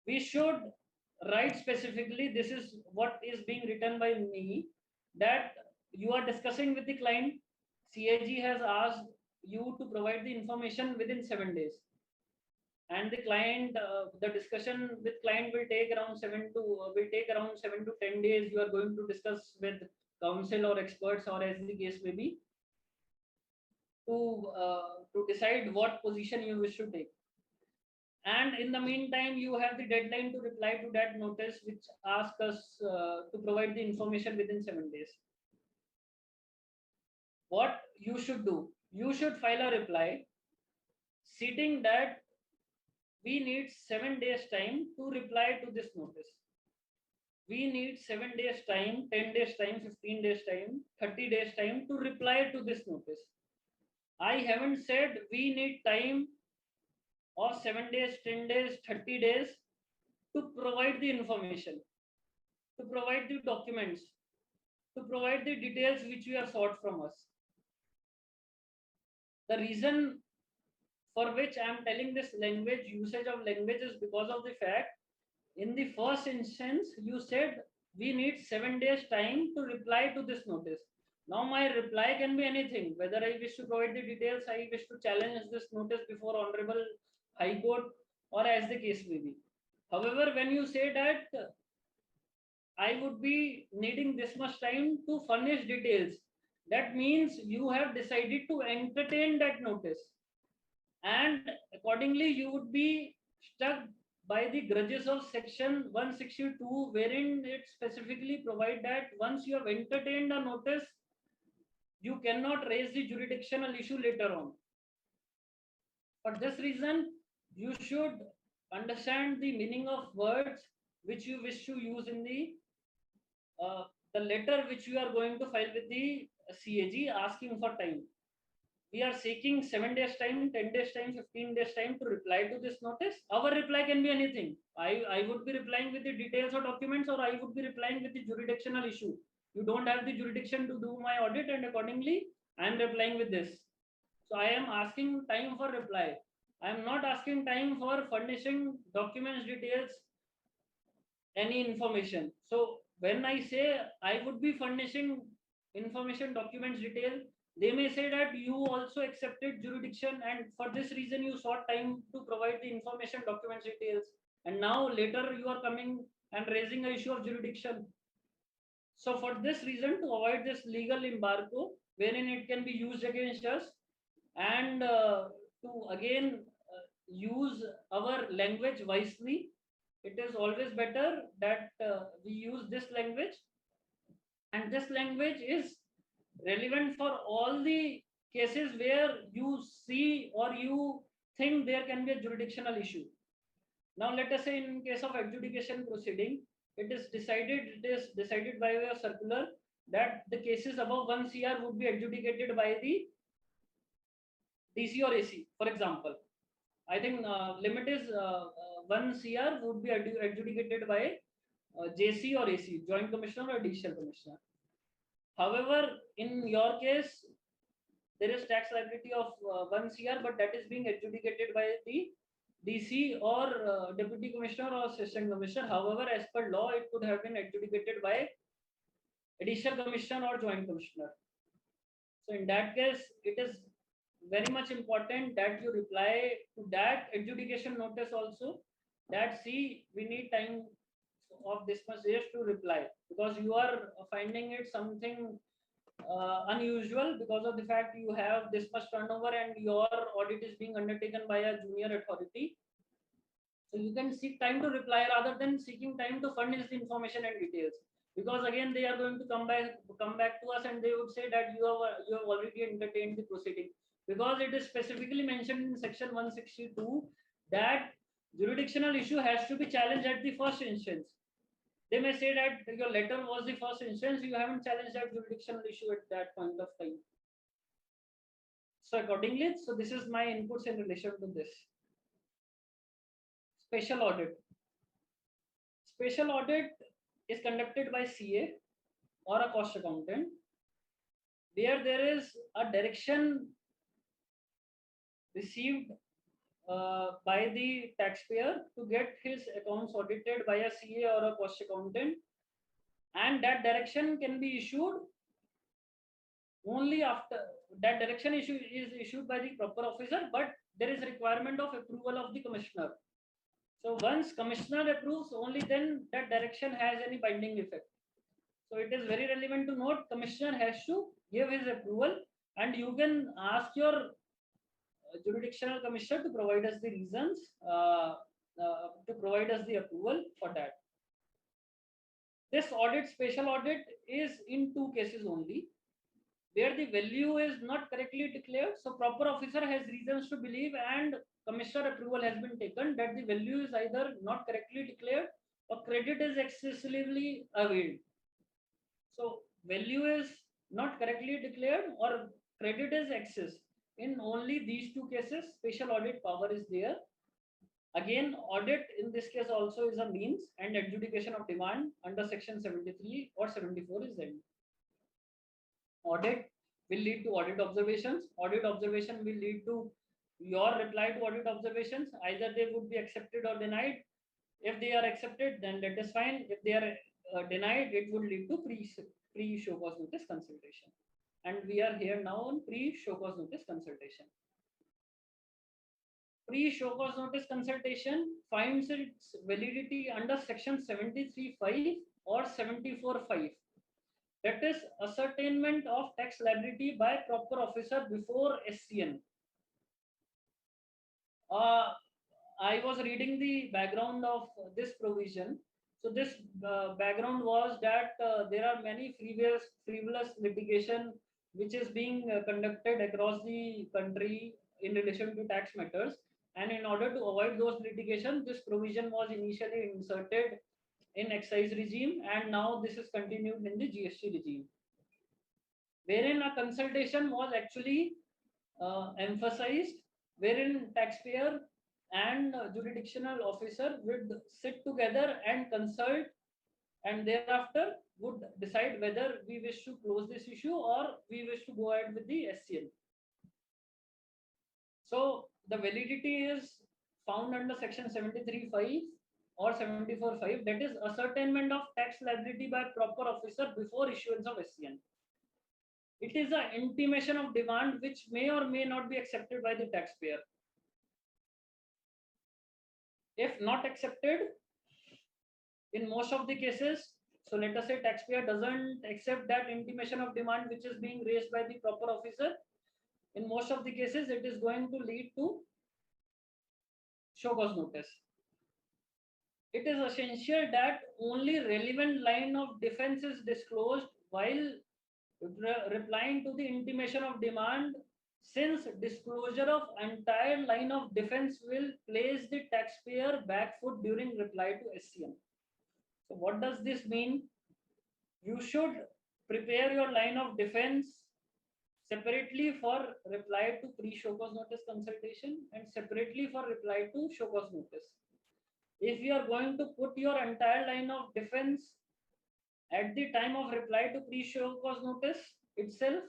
We should write specifically, this is what is being written by me, that you are discussing with the client. CAG has asked you to provide the information within 7 days, and the client, the discussion with client will take around 7 to 10 days. You are going to discuss with counsel or experts, or as the case may be, to decide what position you wish to take. And in the meantime, you have the deadline to reply to that notice, which asks us to provide the information within 7 days. What you should do? You should file a reply stating that we need 7 days time to reply to this notice. We need 7 days time, 10 days time, 15 days time, 30 days time to reply to this notice. I haven't said we need time of 7 days, 10 days, 30 days to provide the information, to provide the documents, to provide the details which you have sought from us. The reason for which I am telling this language, usage of language, is because of the fact, in the first instance, you said we need 7 days time to reply to this notice. Now my reply can be anything, whether I wish to provide the details, I wish to challenge this notice before Honorable High Court, or as the case may be. However, when you say that I would be needing this much time to furnish details, that means you have decided to entertain that notice, and accordingly you would be stuck by the grudges of section 162, wherein it specifically provide that once you have entertained a notice, you cannot raise the jurisdictional issue later on. For this reason, you should understand the meaning of words which you wish to use in the letter which you are going to file with the CAG asking for time. We are seeking 7 days time, 10 days time, 15 days time to reply to this notice. Our reply can be anything. I would be replying with the details or documents, or I would be replying with the jurisdictional issue. You don't have the jurisdiction to do my audit, and accordingly, I am replying with this. So I am asking time for reply. I am not asking time for furnishing documents, details, any information. So when I say I would be furnishing information, documents, detail, they may say that you also accepted jurisdiction, and for this reason you sought time to provide the information, documents, details, and now later you are coming and raising an issue of jurisdiction. So for this reason, to avoid this legal embargo wherein it can be used against us, and to again use our language wisely, it is always better that we use this language, and this language is relevant for all the cases where you see or you think there can be a jurisdictional issue. Now let us say in case of adjudication proceeding, it is decided by a circular that the cases above 1 CR would be adjudicated by the DC or AC. For example, I think limit is 1 CR would be adjudicated by JC or AC, Joint Commissioner or Judicial Commissioner. However, in your case, there is tax liability of 1 CR, but that is being adjudicated by the DC or Deputy Commissioner or Assistant Commissioner. However, as per law, it could have been adjudicated by additional commissioner or joint commissioner. So in that case, it is very much important that you reply to that adjudication notice also, that see, we need time of this much days to reply, because you are finding it something unusual because of the fact you have this much turnover and your audit is being undertaken by a junior authority. So you can seek time to reply rather than seeking time to furnish the information and details, because again they are going to come back to us and they would say that you have already entertained the proceeding, because it is specifically mentioned in section 162 that jurisdictional issue has to be challenged at the first instance. They may say that your letter was the first instance, you haven't challenged that jurisdictional issue at that point of time. So accordingly, so this is my inputs in relation to this. Special audit. Special audit is conducted by CA or a cost accountant, where there is a direction received by the taxpayer to get his accounts audited by a CA or a cost accountant, and that direction can be issued only after that direction issue is issued by the proper officer, but there is requirement of approval of the commissioner. So once commissioner approves, only then that direction has any binding effect. So it is very relevant to note, commissioner has to give his approval, and you can ask your jurisdictional commissioner to provide us the reasons, to provide us the approval for that. This audit, special audit, is in two cases only, where the value is not correctly declared. So proper officer has reasons to believe and commissioner approval has been taken that the value is either not correctly declared or credit is excessively availed. So value is not correctly declared or credit is excess. In only these two cases, special audit power is there. Again, audit in this case also is a means, and adjudication of demand under section 73 or 74 is there. Audit will lead to audit observations. Audit observation will lead to your reply to audit observations. Either they would be accepted or denied. If they are accepted, then that is fine. If they are denied, it would lead to pre-show cause notice consultation. And we are here now on pre-show cause notice consultation. Pre-show cause notice consultation finds its validity under section 73(5) or 74(5). That is ascertainment of tax liability by proper officer before SCN. I was reading the background of this provision. So this background was that there are many frivolous litigation which is being conducted across the country in relation to tax matters. And in order to avoid those litigation, this provision was initially inserted in excise regime, and now this is continued in the GST regime, wherein a consultation was actually emphasized, wherein taxpayer and jurisdictional officer would sit together and consult, and thereafter would decide whether we wish to close this issue or we wish to go ahead with the SCN. So the validity is found under section 73(5) or 74(5), that is ascertainment of tax liability by proper officer before issuance of SCN. It is an intimation of demand which may or may not be accepted by the taxpayer. If not accepted, in most of the cases, so let us say taxpayer doesn't accept that intimation of demand which is being raised by the proper officer, in most of the cases it is going to lead to show cause notice. It is essential that only relevant line of defense is disclosed while replying to the intimation of demand, since disclosure of entire line of defense will place the taxpayer back foot during reply to SCN. So what does this mean? You should prepare your line of defense separately for reply to pre-show cause notice consultation and separately for reply to show cause notice. If you are going to put your entire line of defense at the time of reply to pre-show cause notice itself,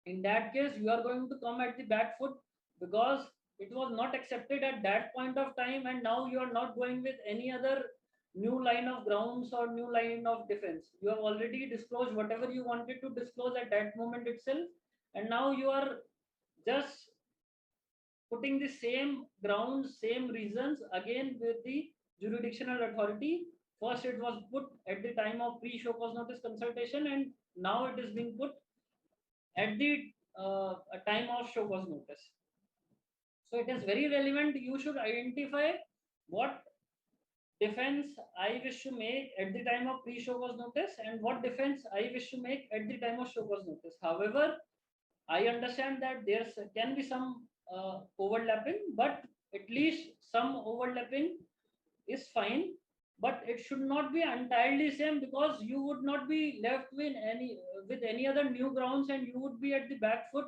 in that case you are going to come at the back foot, because it was not accepted at that point of time, and now you are not going with any other new line of grounds or new line of defense. You have already disclosed whatever you wanted to disclose at that moment itself, and now you are just putting the same grounds, same reasons again with the jurisdictional authority. First, it was put at the time of pre-show cause notice consultation, and now it is being put at the time of show cause notice. So it is very relevant. You should identify what defense I wish to make at the time of pre-show cause notice and what defense I wish to make at the time of show cause notice. However, I understand that there can be some overlapping, but at least some overlapping is fine. But it should not be entirely same, because you would not be left with any other new grounds, and you would be at the back foot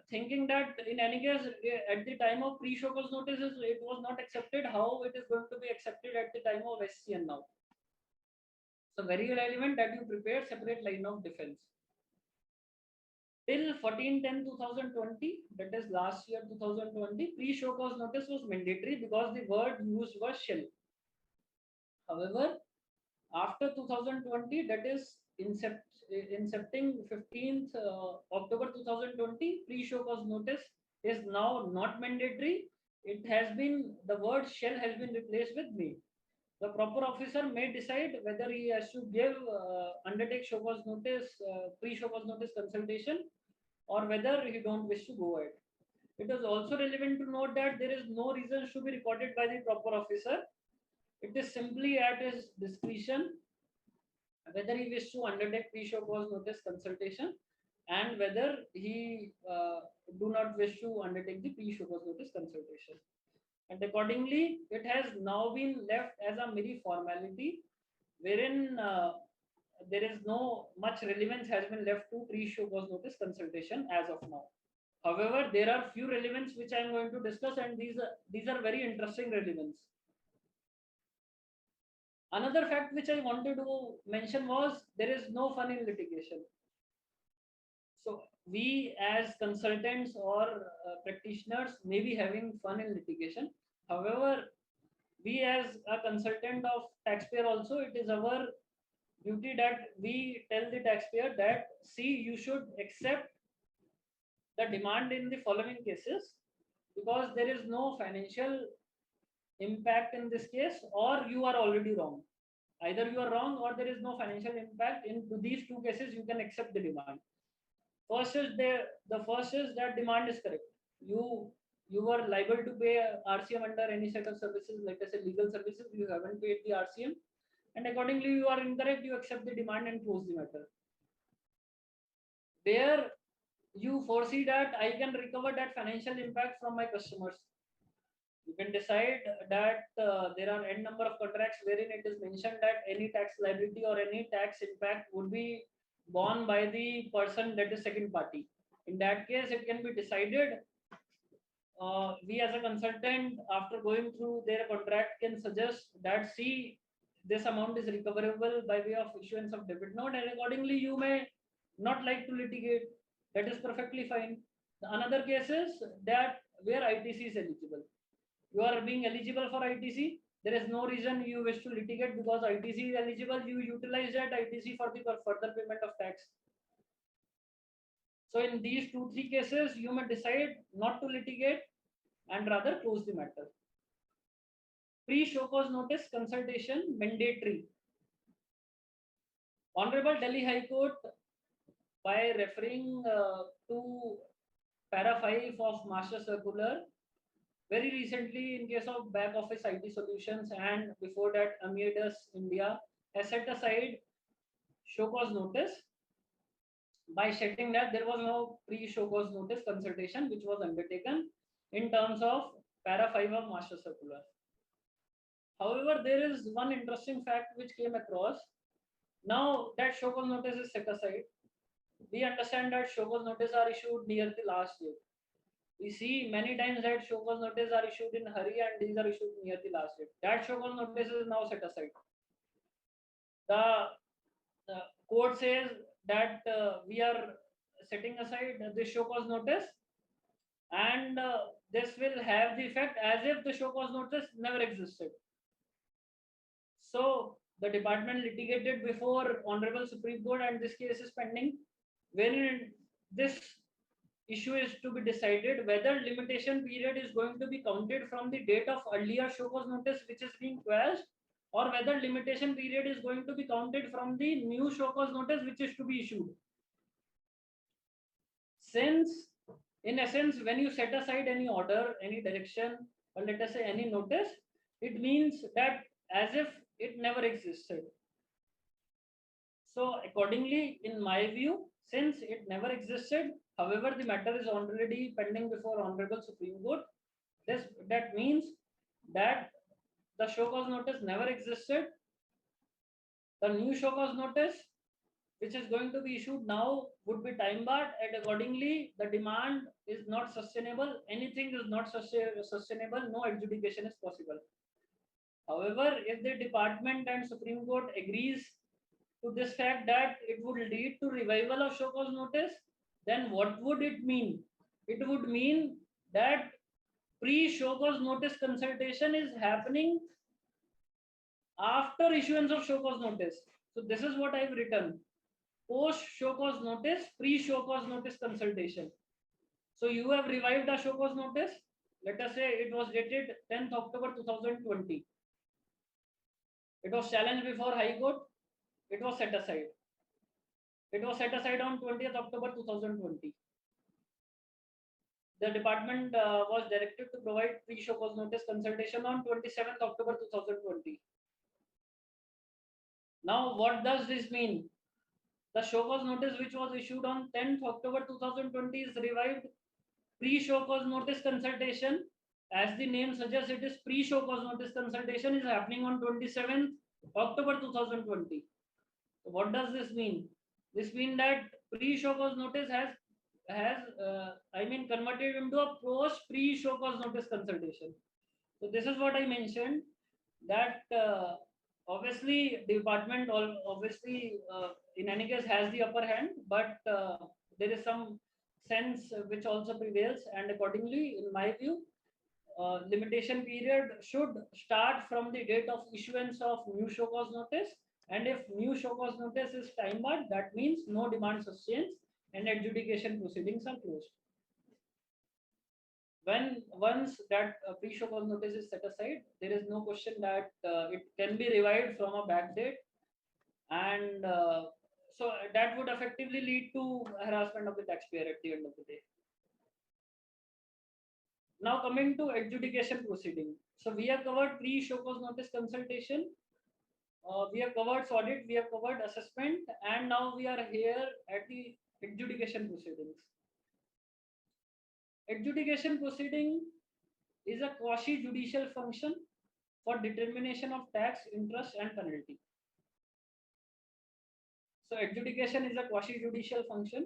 thinking that in any case at the time of pre-show cause notices it was not accepted. How it is going to be accepted at the time of SCN now? So very relevant that you prepare separate line of defense. Till 14/10/2020, that is last year 2020, pre-show cause notice was mandatory because the word used was shall. However, after 2020, that is incepting 15th October 2020, pre-show cause notice is now not mandatory. It has been, the word shall has been replaced with may. The proper officer may decide whether he has to give undertake show cause notice, pre-show cause notice consultation, or whether he don't wish to go ahead. It is also relevant to note that there is no reason to be recorded by the proper officer. It is simply at his discretion whether he wishes to undertake pre-show cause notice consultation and whether he do not wish to undertake the pre-show cause notice consultation. And accordingly, it has now been left as a mere formality, wherein there is no much relevance has been left to pre-show cause notice consultation as of now. However, there are few relevance which I am going to discuss, and these are very interesting relevance. Another fact which I wanted to mention was there is no fun in litigation. So we as consultants or practitioners may be having fun in litigation. However, we as a consultant of taxpayer also, it is our duty that we tell the taxpayer that, see, you should accept the demand in the following cases, because there is no financial impact in this case, or you are already wrong. Either you are wrong or there is no financial impact. In these two cases, you can accept the demand. First is the first is that demand is correct. You were liable to pay RCM under any set of services, like I said, legal services. You haven't paid the RCM, and accordingly you are incorrect. You accept the demand and close the matter. Where you foresee that I can recover that financial impact from my customers, you can decide that there are n number of contracts wherein it is mentioned that any tax liability or any tax impact would be borne by the person that is second party. In that case, it can be decided. We as a consultant, after going through their contract, can suggest that, see, this amount is recoverable by way of issuance of debit note, and accordingly you may not like to litigate. That is perfectly fine. The another case is that where ITC is eligible. You are being eligible for ITC. There is no reason you wish to litigate because ITC is eligible. You utilize that ITC for the further payment of tax. So in these 2-3 cases, you may decide not to litigate and rather close the matter. Pre-show cause notice consultation mandatory. Honorable Delhi High Court, by referring to para 5 of Master Circular, very recently in case of back office IT solutions and before that Amidas India, has set aside show cause notice by stating that there was no pre-show cause notice consultation which was undertaken in terms of para 5 of Master Circular. However, there is one interesting fact which came across. Now that show cause notice is set aside, we understand that show cause notice are issued near the last date. We see many times that show cause notice are issued in hurry and these are issued near the last date. That show cause notice is now set aside. The court says that we are setting aside the show cause notice, and this will have the effect as if the show cause notice never existed. the department litigated before Honorable Supreme Court, and this case is pending, wherein this issue is to be decided whether limitation period is going to be counted from the date of earlier show cause notice which is being quashed, or whether limitation period is going to be counted from the new show cause notice which is to be issued. Since in essence, when you set aside any order, any direction, or let us say any notice, it means that as if it never existed. So accordingly, in my view, since it never existed, however, the matter is already pending before Honorable Supreme Court, that means that the show cause notice never existed. The new show cause notice, which is going to be issued now, would be time barred, and accordingly, the demand is not sustainable. Anything is not sustainable. No adjudication is possible. However, if the department and Supreme Court agrees to this fact that it would lead to revival of show cause notice, then what would it mean? It would mean that pre-show cause notice consultation is happening after issuance of show cause notice. So this is what I've written. Post show cause notice, pre-show cause notice consultation. So you have revived the show cause notice. Let us say it was dated 10th October 2020. It was challenged before High Court. It was set aside. It was set aside on 20th October 2020. The department was directed to provide pre-show cause notice consultation on 27th October 2020. Now, what does this mean? The show cause notice which was issued on 10th October 2020 is revived. Pre-show cause notice consultation, as the name suggests, it is pre-show cause notice consultation is happening on 27th October 2020. So what does this mean? This means that pre-show cause notice has converted into a post pre-show cause notice consultation. So this is what I mentioned, that obviously department obviously in any case has the upper hand, but there is some sense which also prevails, and accordingly, in my view, limitation period should start from the date of issuance of new show cause notice, and if new show cause notice is time barred, that means no demand sustains and adjudication proceedings are closed. Once that pre-show cause notice is set aside, there is no question that it can be revived from a back date, and so that would effectively lead to harassment of the taxpayer at the end of the day. Now coming to adjudication proceeding. So we have covered pre-show cause notice consultation, we have covered audit, we have covered assessment, and now we are here at the adjudication proceedings. Adjudication proceeding is a quasi-judicial function for determination of tax, interest, and penalty. So adjudication is a quasi-judicial function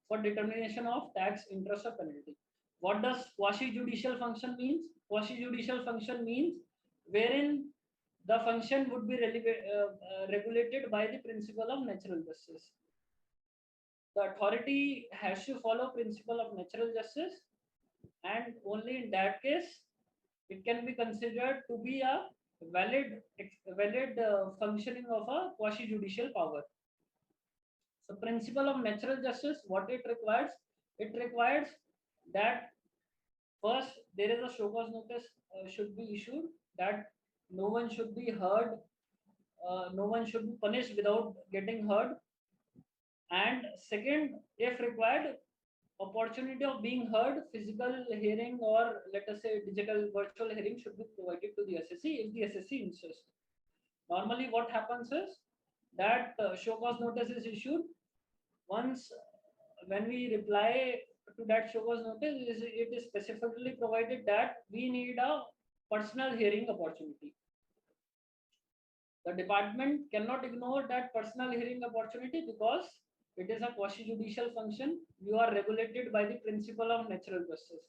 for determination of tax, interest, or penalty. What does quasi-judicial function means? Quasi-judicial function means wherein the function would be regulated by the principle of natural justice. The authority has to follow principle of natural justice, and only in that case it can be considered to be a valid functioning of a quasi-judicial power. So principle of natural justice, what it requires? It requires that first there is a show cause notice should be issued, that no one should be heard, no one should be punished without getting heard, and second, if required, opportunity of being heard, physical hearing or let us say digital virtual hearing should be provided to the SSC if the SSC insists. Normally what happens is that show cause notice is issued. Once when we reply to that show cause notice, it is specifically provided that we need a personal hearing opportunity. The department cannot ignore that personal hearing opportunity because it is a quasi-judicial function. You are regulated by the principle of natural justice.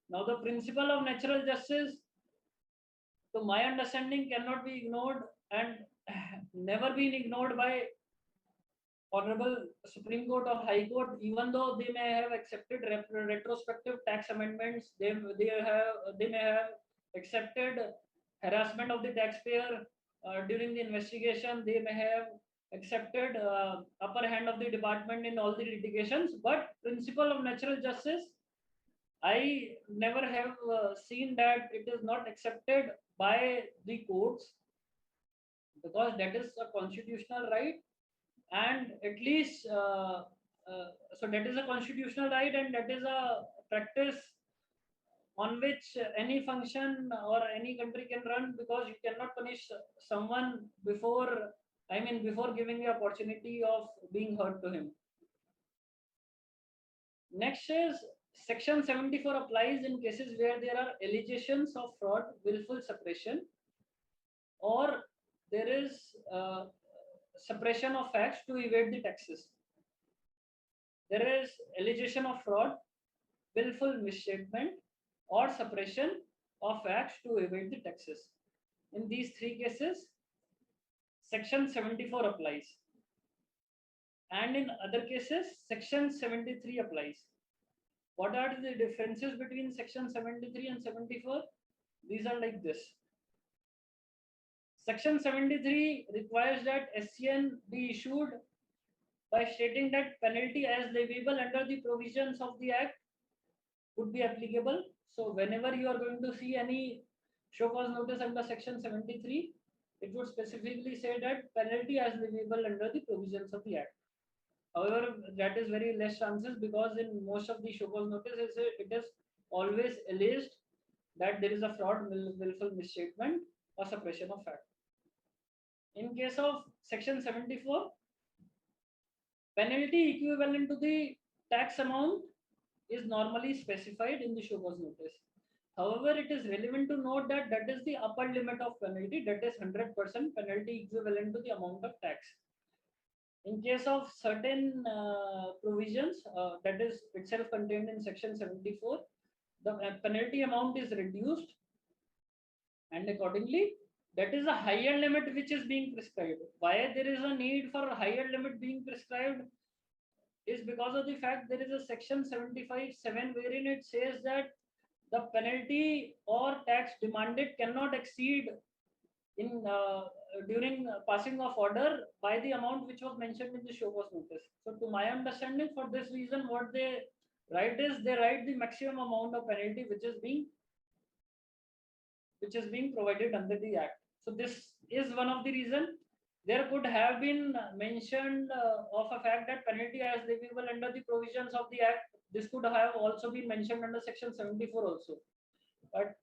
Now, the principle of natural justice, to my understanding, cannot be ignored and never been ignored by Honorable Supreme Court or High Court, even though they may have accepted retrospective tax amendments, they may have accepted harassment of the taxpayer during the investigation, they may have accepted upper hand of the department in all the litigations, but principle of natural justice, I never have seen that it is not accepted by the courts, because that is a constitutional right, and at least so that is a constitutional right, and that is a practice on which any function or any country can run, because you cannot punish someone before, I mean, before giving the opportunity of being heard to him. Next is Section 74 applies in cases where there are allegations of fraud, willful suppression, or there is suppression of facts to evade the taxes. There is allegation of fraud, willful misstatement, or suppression of facts to evade the taxes. In these three cases, Section 74 applies. And in other cases, Section 73 applies. What are the differences between Section 73 and 74? These are like this. Section 73 requires that SCN be issued by stating that penalty as leviable under the provisions of the Act would be applicable. So whenever you are going to see any show cause notice under Section 73, it would specifically say that penalty as leviable under the provisions of the Act. However, that is very less chances, because in most of the show cause notices, it is always alleged that there is a fraud, willful misstatement, or suppression of fact. In case of Section 74, penalty equivalent to the tax amount is normally specified in the show cause notice. However, it is relevant to note that that is the upper limit of penalty, that is 100% penalty equivalent to the amount of tax. In case of certain provisions that is itself contained in Section 74, the penalty amount is reduced, and accordingly, that is a higher limit which is being prescribed. Why there is a need for a higher limit being prescribed is because of the fact there is a Section 75(7) wherein it says that the penalty or tax demanded cannot exceed in during passing of order by the amount which was mentioned in the show cause notice. So to my understanding, for this reason, what they write is they write the maximum amount of penalty which is being provided under the Act. So this is one of the reason. There could have been mentioned of a fact that penalty as leviable under the provisions of the Act. This could have also been mentioned under Section 74 also. But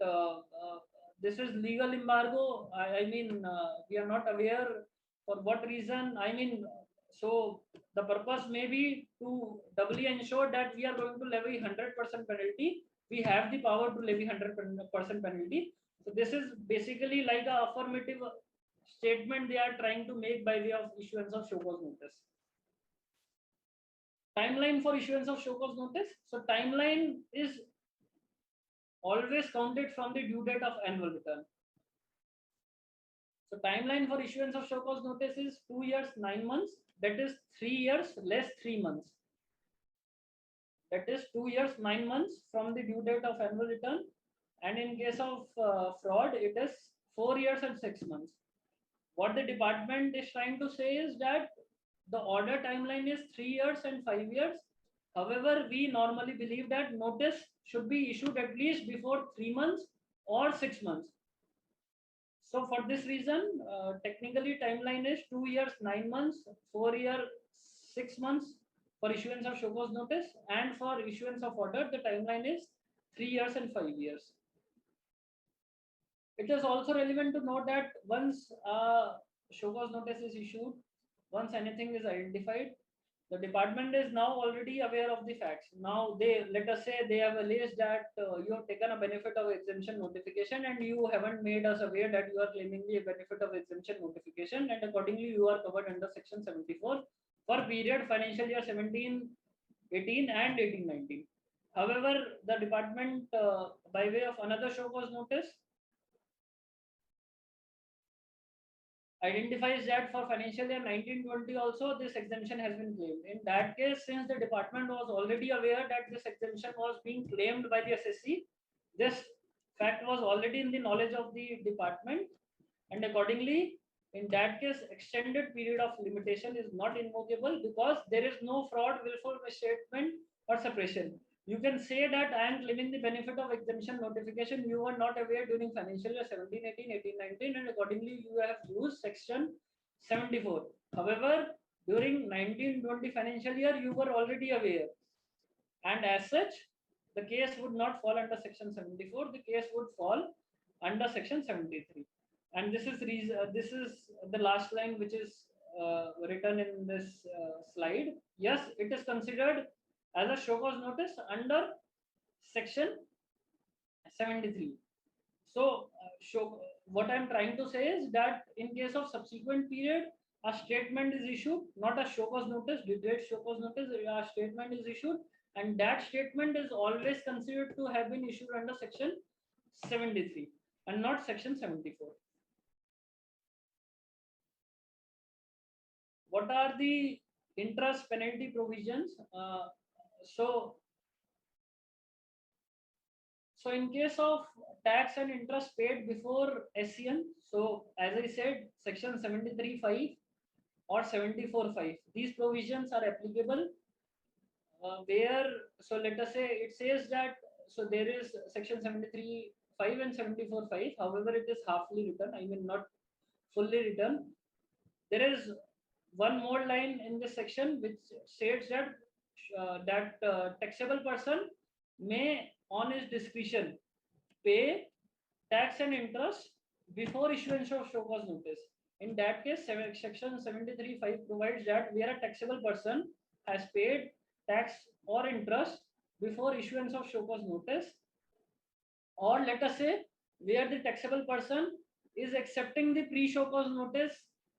this is legal embargo. I mean, we are not aware for what reason. I mean, so the purpose may be to doubly ensure that we are going to levy 100% penalty. We have the power to levy 100% penalty. So this is basically like a affirmative statement they are trying to make by way of issuance of show cause notice. Timeline for issuance of show cause notice. So timeline is always counted from the due date of annual return. So timeline for issuance of show cause notice is 2 years 9 months. That is 3 years less 3 months. That is 2 years 9 months from the due date of annual return. And in case of fraud, it is 4 years and 6 months. What the department is trying to say is that the order timeline is 3 years and 5 years. However, we normally believe that notice should be issued at least before 3 months or 6 months. So for this reason, technically timeline is 2 years 9 months, 4 years 6 months for issuance of show cause notice, and for issuance of order, the timeline is 3 years and 5 years. It is also relevant to note that once show cause notice is issued, once anything is identified, the department is now already aware of the facts. Now they, let us say they have alleged that you have taken a benefit of exemption notification and you haven't made us aware that you are claiming the benefit of exemption notification, and accordingly you are covered under Section 74 for period financial year 17-18 and 18-19. However, the department by way of another show cause notice identifies that for financial year 19-20 also this exemption has been claimed. In that case, since the department was already aware that this exemption was being claimed by the SSC, this fact was already in the knowledge of the department, and accordingly In that case, extended period of limitation is not invocable because there is no fraud, willful misstatement, or suppression. You can say that I am claiming the benefit of exemption notification. You were not aware during financial year 17, 18, 18, 19, and accordingly you have used section 74. However, during 1920 financial year, you were already aware, and as such, the case would not fall under section 74. The case would fall under section 73. And this is the last line which is written in this slide. Yes, it is considered as a show cause notice under section 73. So, what I'm trying to say is that in case of subsequent period, a statement is issued, not a show cause notice, delayed show cause notice, a statement is issued, and that statement is always considered to have been issued under section 73 and not section 74. What are the interest penalty provisions? So in case of tax and interest paid before SCN, so as I said, section 73(5) or 74(5), these provisions are applicable. Where, so let us say it says that, so there is section 73(5) and 74(5). However, it is halfly written, I mean not fully written. There is one more line in this section which states that taxable person may on his discretion pay tax and interest before issuance of show cause notice. In that case, section 73(5) provides that where a taxable person has paid tax or interest before issuance of show cause notice, or let us say where the taxable person is accepting the pre-show cause notice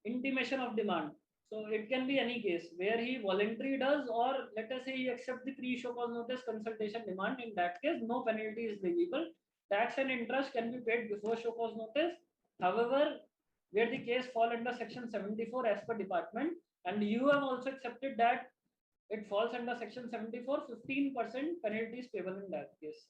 intimation of demand. So it can be any case where he voluntarily does, or let us say he accepts the pre-show cause notice consultation demand. In that case, no penalty is leviable. Tax and interest can be paid before show cause notice. However, where the case fall under section 74 as per department, and you have also accepted that it falls under section 74, 15% penalty is payable in that case.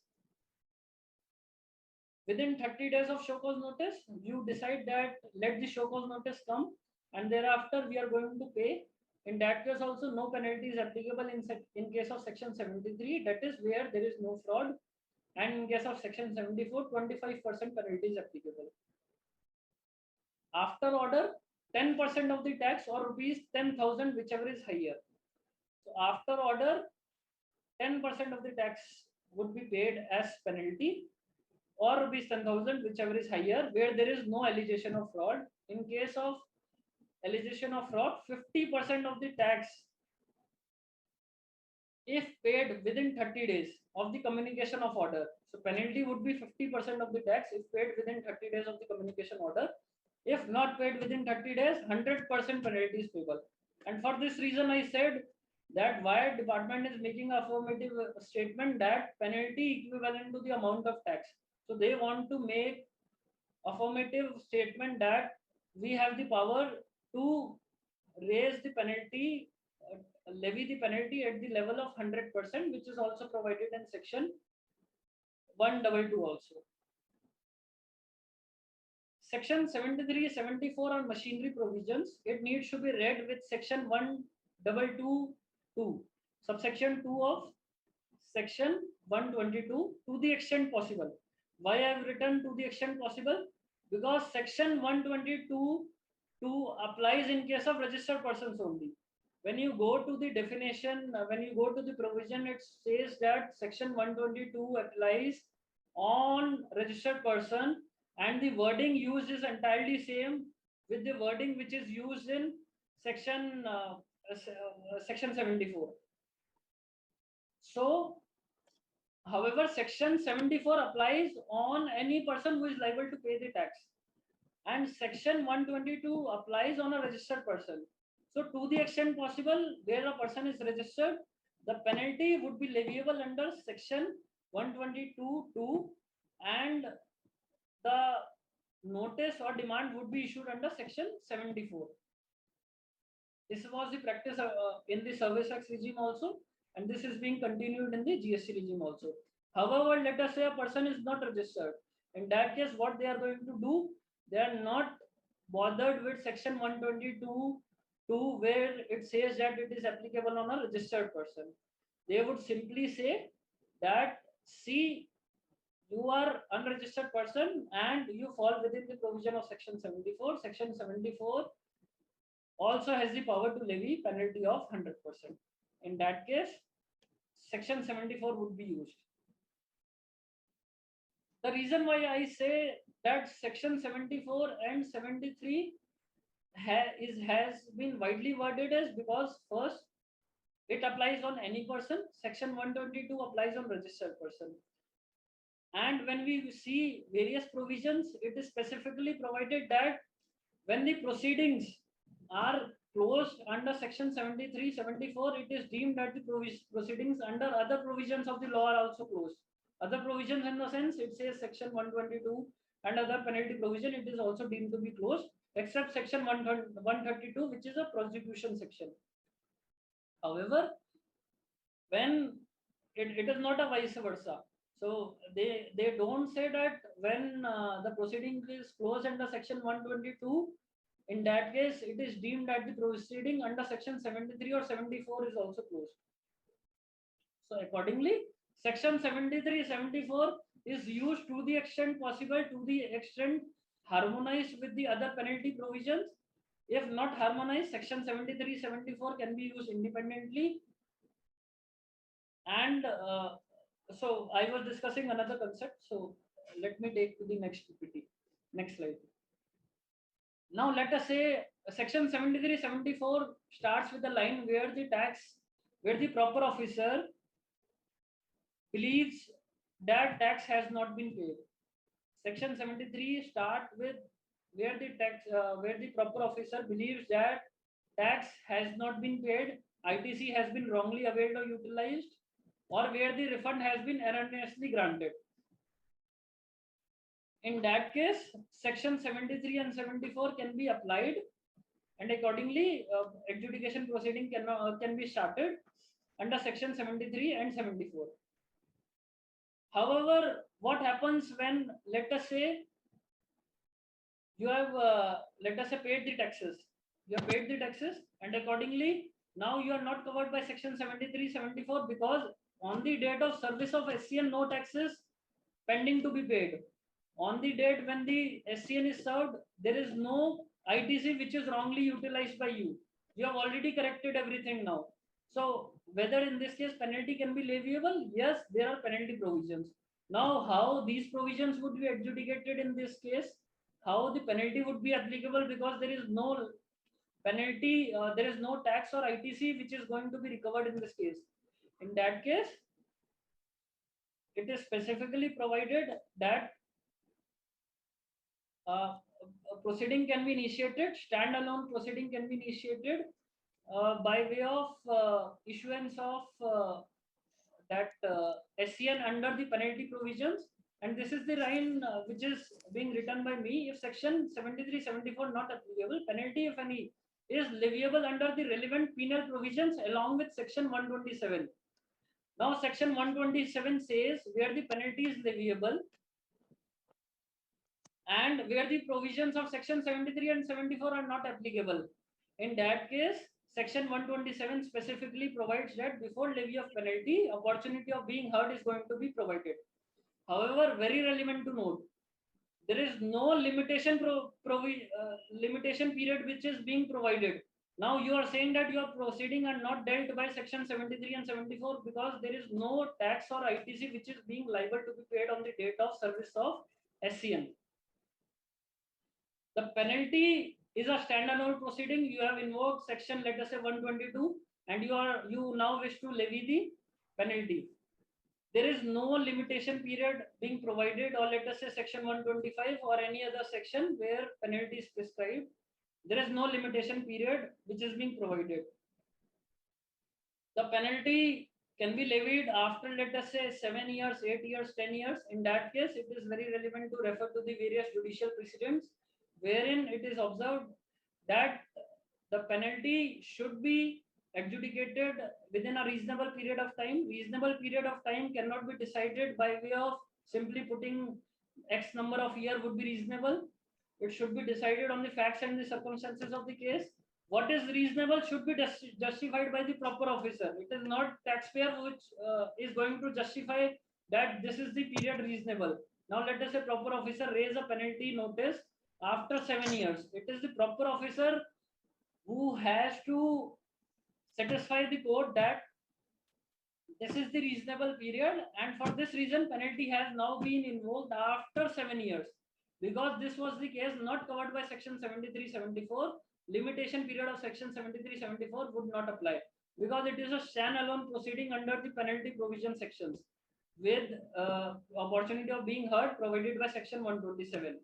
Within 30 days of show cause notice, you decide that let the show cause notice come, and thereafter we are going to pay. In that case also, no penalty is applicable in case of section 73, that is where there is no fraud, and in case of section 74, 25% penalty is applicable. After order, 10% of the tax or rupees 10,000, whichever is higher. So after order, 10% of the tax would be paid as penalty, or rupees 10,000, whichever is higher, where there is no allegation of fraud. In case of allegation of fraud, 50% of the tax, if paid within 30 days of the communication of order. So penalty would be 50% of the tax if paid within 30 days of the communication order. If not paid within 30 days, 100% penalty is payable. And for this reason, I said that why department is making a affirmative statement that penalty equivalent to the amount of tax. So they want to make affirmative statement that we have the power to raise the penalty, levy the penalty at the level of 100%, which is also provided in section 122 also. Section 73, 74 on machinery provisions, it needs to be read with section 1222, subsection 2 of section 122 to the extent possible. Why I have written to the extent possible? Because section 122 applies in case of registered persons only. When you go to the definition, when you go to the provision, it says that section 122 applies on registered person, and the wording used is entirely same with the wording which is used in section 74. So, however, section 74 applies on any person who is liable to pay the tax, and section 122 applies on a registered person. So to the extent possible, where a person is registered, the penalty would be leviable under section 122(2), and the notice or demand would be issued under section 74. This was the practice in the service tax regime also, and this is being continued in the GST regime also. However, let us say a person is not registered. In that case, what they are going to do, they are not bothered with section 122 where it says that it is applicable on a registered person. They would simply say that, see, you are unregistered person and you fall within the provision of section 74. Section 74 also has the power to levy penalty of 100%. In that case, section 74 would be used. The reason why I say that section 74 and 73 has been widely worded is because first, it applies on any person. Section 122 applies on registered person. And when we see various provisions, it is specifically provided that when the proceedings are closed under section 73, 74, it is deemed that the proceedings under other provisions of the law are also closed. Other provisions in the sense, it says section 122 and other penalty provision, it is also deemed to be closed, except section 132, which is a prosecution section. However, when it is not a vice versa. So they don't say that when the proceeding is closed under section 122, in that case, it is deemed that the proceeding under section 73 or 74 is also closed. So accordingly, section 73, 74 is used to the extent possible, to the extent harmonized with the other penalty provisions. If not harmonized, section 73, 74 can be used independently. And so I was discussing another concept. So let me take to the next PPT. Next slide. Now let us say section 73, 74 starts with a line where the proper officer believes that tax has not been paid. Section 73 start with where the proper officer believes that tax has not been paid, ITC has been wrongly availed or utilized, or where the refund has been erroneously granted. In that case, section 73 and 74 can be applied, and accordingly, adjudication proceeding can be started under section 73 and 74. However, what happens when, let us say, you have, let us say, paid the taxes. You have paid the taxes, and accordingly, now you are not covered by section 73, 74 because on the date of service of SCN, no taxes pending to be paid. On the date when the SCN is served, there is no ITC which is wrongly utilized by you. You have already corrected everything now. So whether in this case penalty can be leviable, yes, there are penalty provisions. Now how these provisions would be adjudicated in this case, how the penalty would be applicable, because there is no penalty, there is no tax or ITC which is going to be recovered in this case. In that case, it is specifically provided that a proceeding can be initiated, standalone proceeding can be initiated by way of issuance of that SCN under the penalty provisions. And this is the line which is being written by me. If section 73, 74 not applicable, penalty, if any, is leviable under the relevant penal provisions along with section 127. Now section 127 says where the penalty is leviable and where the provisions of section 73 and 74 are not applicable. In that case, section 127 specifically provides that before levy of penalty, opportunity of being heard is going to be provided. However, very relevant to note, there is no limitation limitation period which is being provided. Now you are saying that your proceeding are not dealt by section 73 and 74 because there is no tax or ITC which is being liable to be paid on the date of service of SCN. The penalty is a standalone proceeding. You have invoked section, let us say 122, and you now wish to levy the penalty. There is no limitation period being provided, or let us say section 125 or any other section where penalty is prescribed. There is no limitation period which is being provided. The penalty can be levied after, let us say, 7 years, 8 years, 10 years. In that case, it is very relevant to refer to the various judicial precedents wherein it is observed that the penalty should be adjudicated within a reasonable period of time. Reasonable period of time cannot be decided by way of simply putting X number of year would be reasonable. It should be decided on the facts and the circumstances of the case. What is reasonable should be justified by the proper officer. It is not taxpayer which is going to justify that this is the period reasonable. Now let us say proper officer raise a penalty notice after 7 years. It is the proper officer who has to satisfy the court that this is the reasonable period, and for this reason penalty has now been invoked after 7 years, because this was the case not covered by section 73-74. Limitation period of section 73-74 would not apply because it is a standalone proceeding under the penalty provision sections with opportunity of being heard provided by section 127.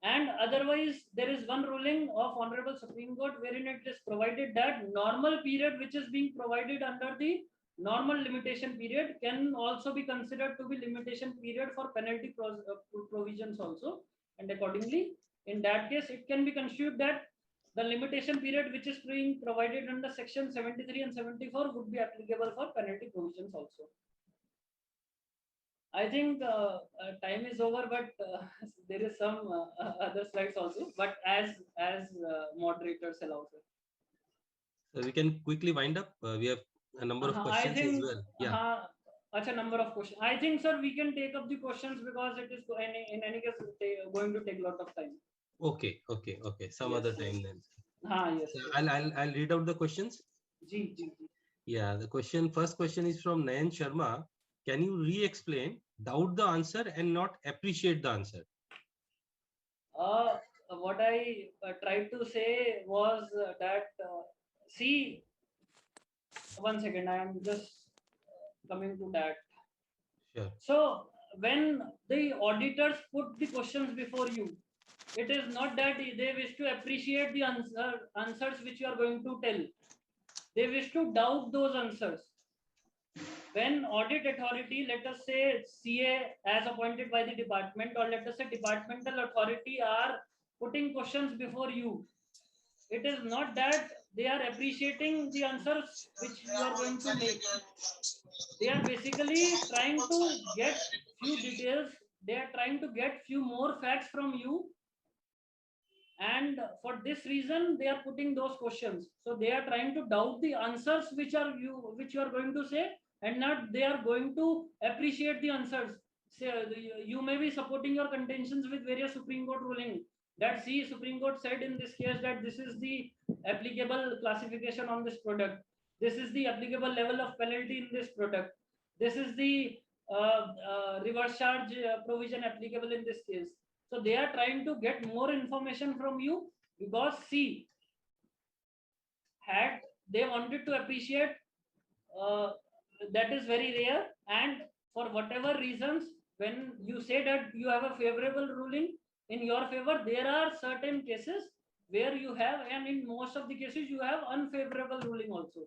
And otherwise there is one ruling of Honorable Supreme Court wherein it is provided that normal period which is being provided under the normal limitation period can also be considered to be limitation period for penalty provisions also, and accordingly in that case it can be construed that the limitation period which is being provided under section 73 and 74 would be applicable for penalty provisions also. I think time is over, but there is some other slides also, but as moderators allow, sir. So we can quickly wind up. We have a number of questions as well. Yeah. A number of questions. I think, sir, we can take up the questions because it is in any case going to take a lot of time. Okay. Some other time then. Yes. So I'll read out the questions. Ji. Yeah, first question is from Nayan Sharma. Can you re-explain doubt the answer and not appreciate the answer? What I tried to say was that see, one second, I am just coming to that. Sure. So when the auditors put the questions before you, it is not that they wish to appreciate the answers which you are going to tell. They wish to doubt those answers. When audit authority, let us say CA as appointed by the department, or let us say departmental authority are putting questions before you, it is not that they are appreciating the answers which you are going to make. They are basically trying to get few details. They are trying to get few more facts from you. And for this reason, they are putting those questions. So they are trying to doubt the answers which you are going to say, and not they are going to appreciate the answers. Say, you may be supporting your contentions with various Supreme Court ruling. That Supreme Court said in this case that this is the applicable classification on this product. This is the applicable level of penalty in this product. This is the reverse charge provision applicable in this case. So they are trying to get more information from you, because had they wanted to appreciate, that is very rare. And for whatever reasons, when you say that you have a favorable ruling in your favor, there are certain cases where you have, and in most of the cases you have unfavorable ruling also.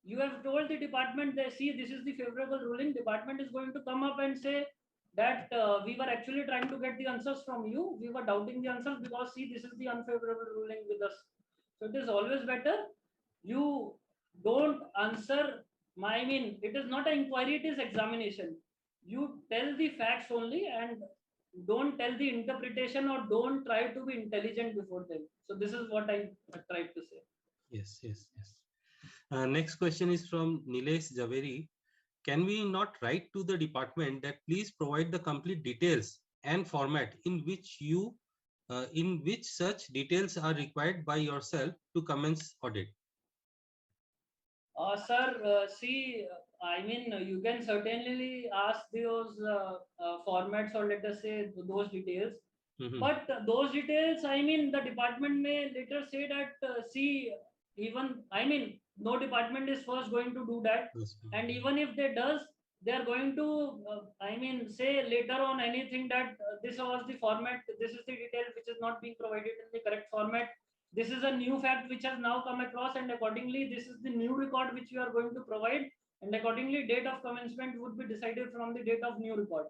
You have told the department that this is the favorable ruling. Department is going to come up and say that we were actually trying to get the answers from you. We were doubting the answers because this is the unfavorable ruling with us. So it is always better you don't answer. It is not an inquiry, it is examination. You tell the facts only and don't tell the interpretation, or don't try to be intelligent before them. So this is what I tried to say. Yes. Next question is from Nilesh Javeri. Can we not write to the department that please provide the complete details and format in which such details are required by yourself to commence audit? Sir, you can certainly ask those formats, or let us say those details. But those details, the department may later say that no department is first going to do that. And even if they does, they are going to say later on anything that this was the format, this is the detail which is not being provided in the correct format. This is a new fact which has now come across, and accordingly this is the new record which you are going to provide, and accordingly date of commencement would be decided from the date of new record.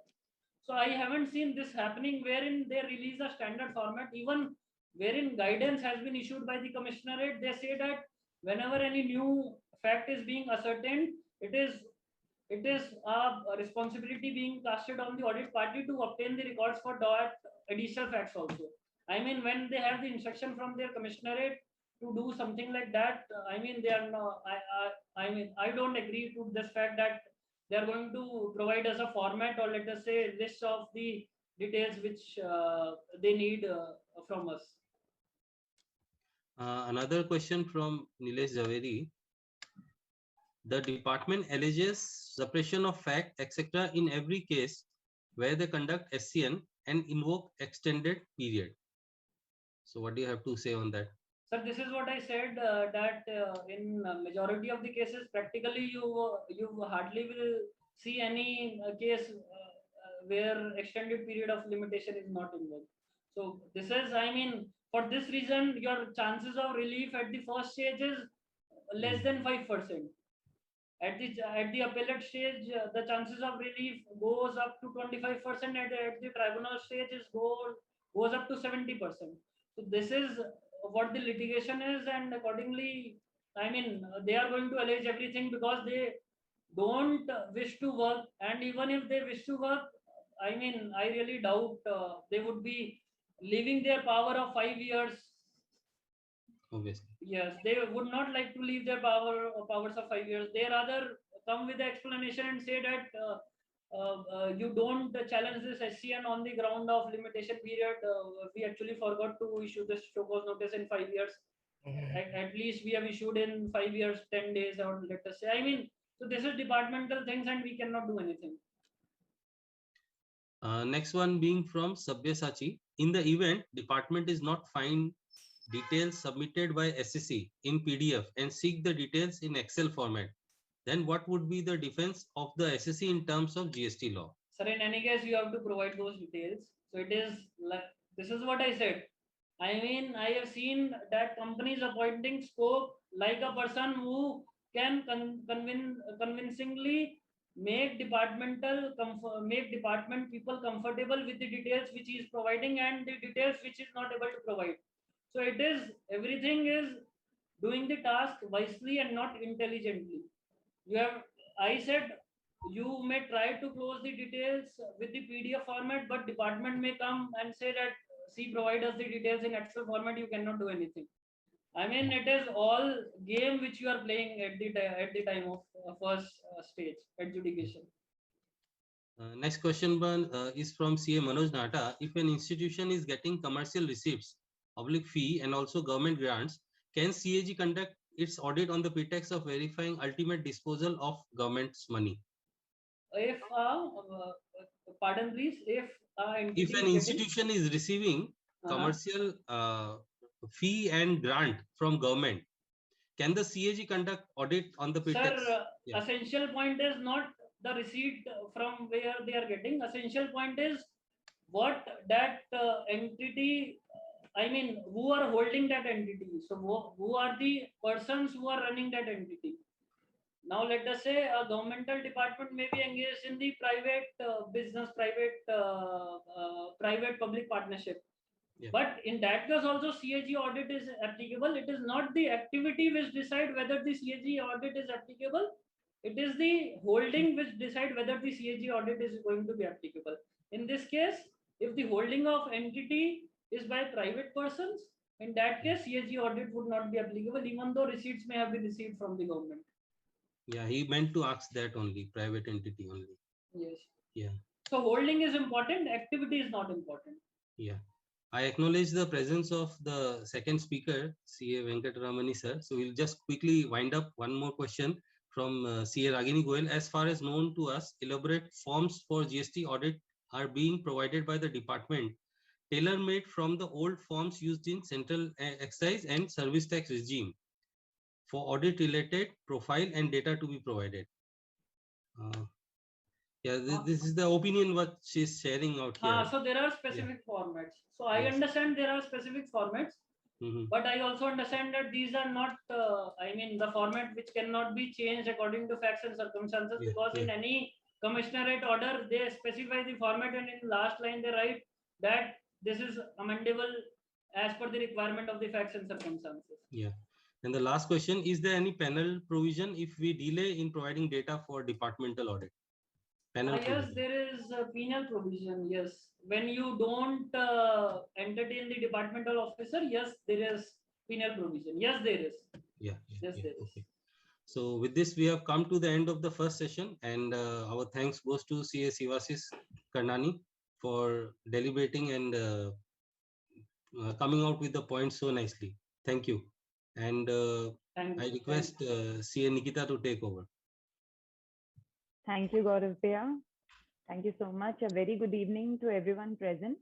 So I haven't seen this happening wherein they release a standard format. Even wherein guidance has been issued by the commissionerate, they say that whenever any new fact is being ascertained, it is a responsibility being casted on the audit party to obtain the records for that additional facts also. I mean, when they have the instruction from their commissionerate to do something like that, I mean, they are not, I mean, I don't agree to this fact that they are going to provide us a format, or let us say list of the details which they need from us. Another question from Nilesh Javeri. The department alleges suppression of fact, etc. in every case where they conduct SCN and invoke extended period. So what do you have to say on that? Sir, this is what I said, that in majority of the cases, practically you hardly will see any case where extended period of limitation is not involved. So this is, I mean, for this reason, your chances of relief at the first stage is less than 5%. At the appellate stage, the chances of relief goes up to 25%. At the tribunal stage, goes up to 70%. So this is what the litigation is, and accordingly, I mean, they are going to allege everything because they don't wish to work, and even if they wish to work, I mean, I really doubt they would be leaving their power of 5 years. Obviously. Yes, they would not like to leave their powers of 5 years. They rather come with the explanation and say that you don't challenge this SCN on the ground of limitation period. We actually forgot to issue this show cause notice in 5 years. At least we have issued in 5 years, 10 days, or let us say. I mean, so this is departmental things, and we cannot do anything. Next one being from Sabyasachi. In the event department is not find details submitted by SCC in PDF and seek the details in Excel format, then what would be the defense of the SCC in terms of GST law? Sir, in any case, you have to provide those details. So it is like, this is what I said. I mean, I have seen that companies appointing scope like a person who can convincingly make department people comfortable with the details which he is providing and the details which is not able to provide. So it is, everything is doing the task wisely and not intelligently. You have, I said, you may try to close the details with the PDF format, but department may come and say that, see, provide us the details in Excel format, you cannot do anything. I mean, it is all game which you are playing at the time of first stage adjudication. Next question is from CA Manoj Nata. If an institution is getting commercial receipts, public fee, and also government grants, can CAG conduct its audit on the pretext of verifying ultimate disposal of government's money? If pardon please, if an institution is receiving commercial fee and grant from government, can the CAG conduct audit on the pretext? Sir, essential point is not the receipt from where they are getting. Essential point is what that entity, I mean, who are holding that entity. So who are the persons who are running that entity. Now let us say a governmental department may be engaged in the private business, private public partnership. Yeah. But in that case also CAG audit is applicable. It is not the activity which decide whether the CAG audit is applicable. It is the holding which decide whether the CAG audit is going to be applicable. In this case, if the holding of entity is by private persons, in that case CAG audit would not be applicable, even though receipts may have been received from the government. Yeah, he meant to ask that only, private entity only. Yes. Yeah. So holding is important, activity is not important. Yeah. I acknowledge the presence of the second speaker, CA Venkataramani sir. So we'll just quickly wind up one more question from CA Ragini Goel. As far as known to us, elaborate forms for GST audit are being provided by the department, tailor-made from the old forms used in central excise and service tax regime for audit related profile and data to be provided. Yeah, this is the opinion what she's sharing out here. So there are specific formats. So I understand there are specific formats, but I also understand that these are not, I mean, the format which cannot be changed according to facts and circumstances, because in any commissionerate order, they specify the format, and in last line they write that this is amendable as per the requirement of the facts and circumstances. Yeah. And the last question, is there any penal provision if we delay in providing data for departmental audit? Penal Yes, provision. there is a penal provision. Yes, when you don't entertain the departmental officer, yes, there is penal provision. Yes, there is. Yeah, Yes, there is. okay. So with this, we have come to the end of the first session, and our thanks goes to CA Sivasis Karnani for deliberating and coming out with the points so nicely. Thank you. And Thank I you. request CA Nikita to take over. Thank you, Gaurav Bhaiya. Thank you so much. A very good evening to everyone present.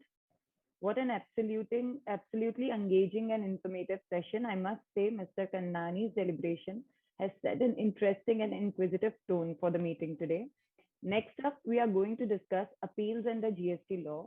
What an absolutely engaging and informative session. I must say, Mr. Kannani's deliberation has set an interesting and inquisitive tone for the meeting today. Next up, we are going to discuss appeals under GST law.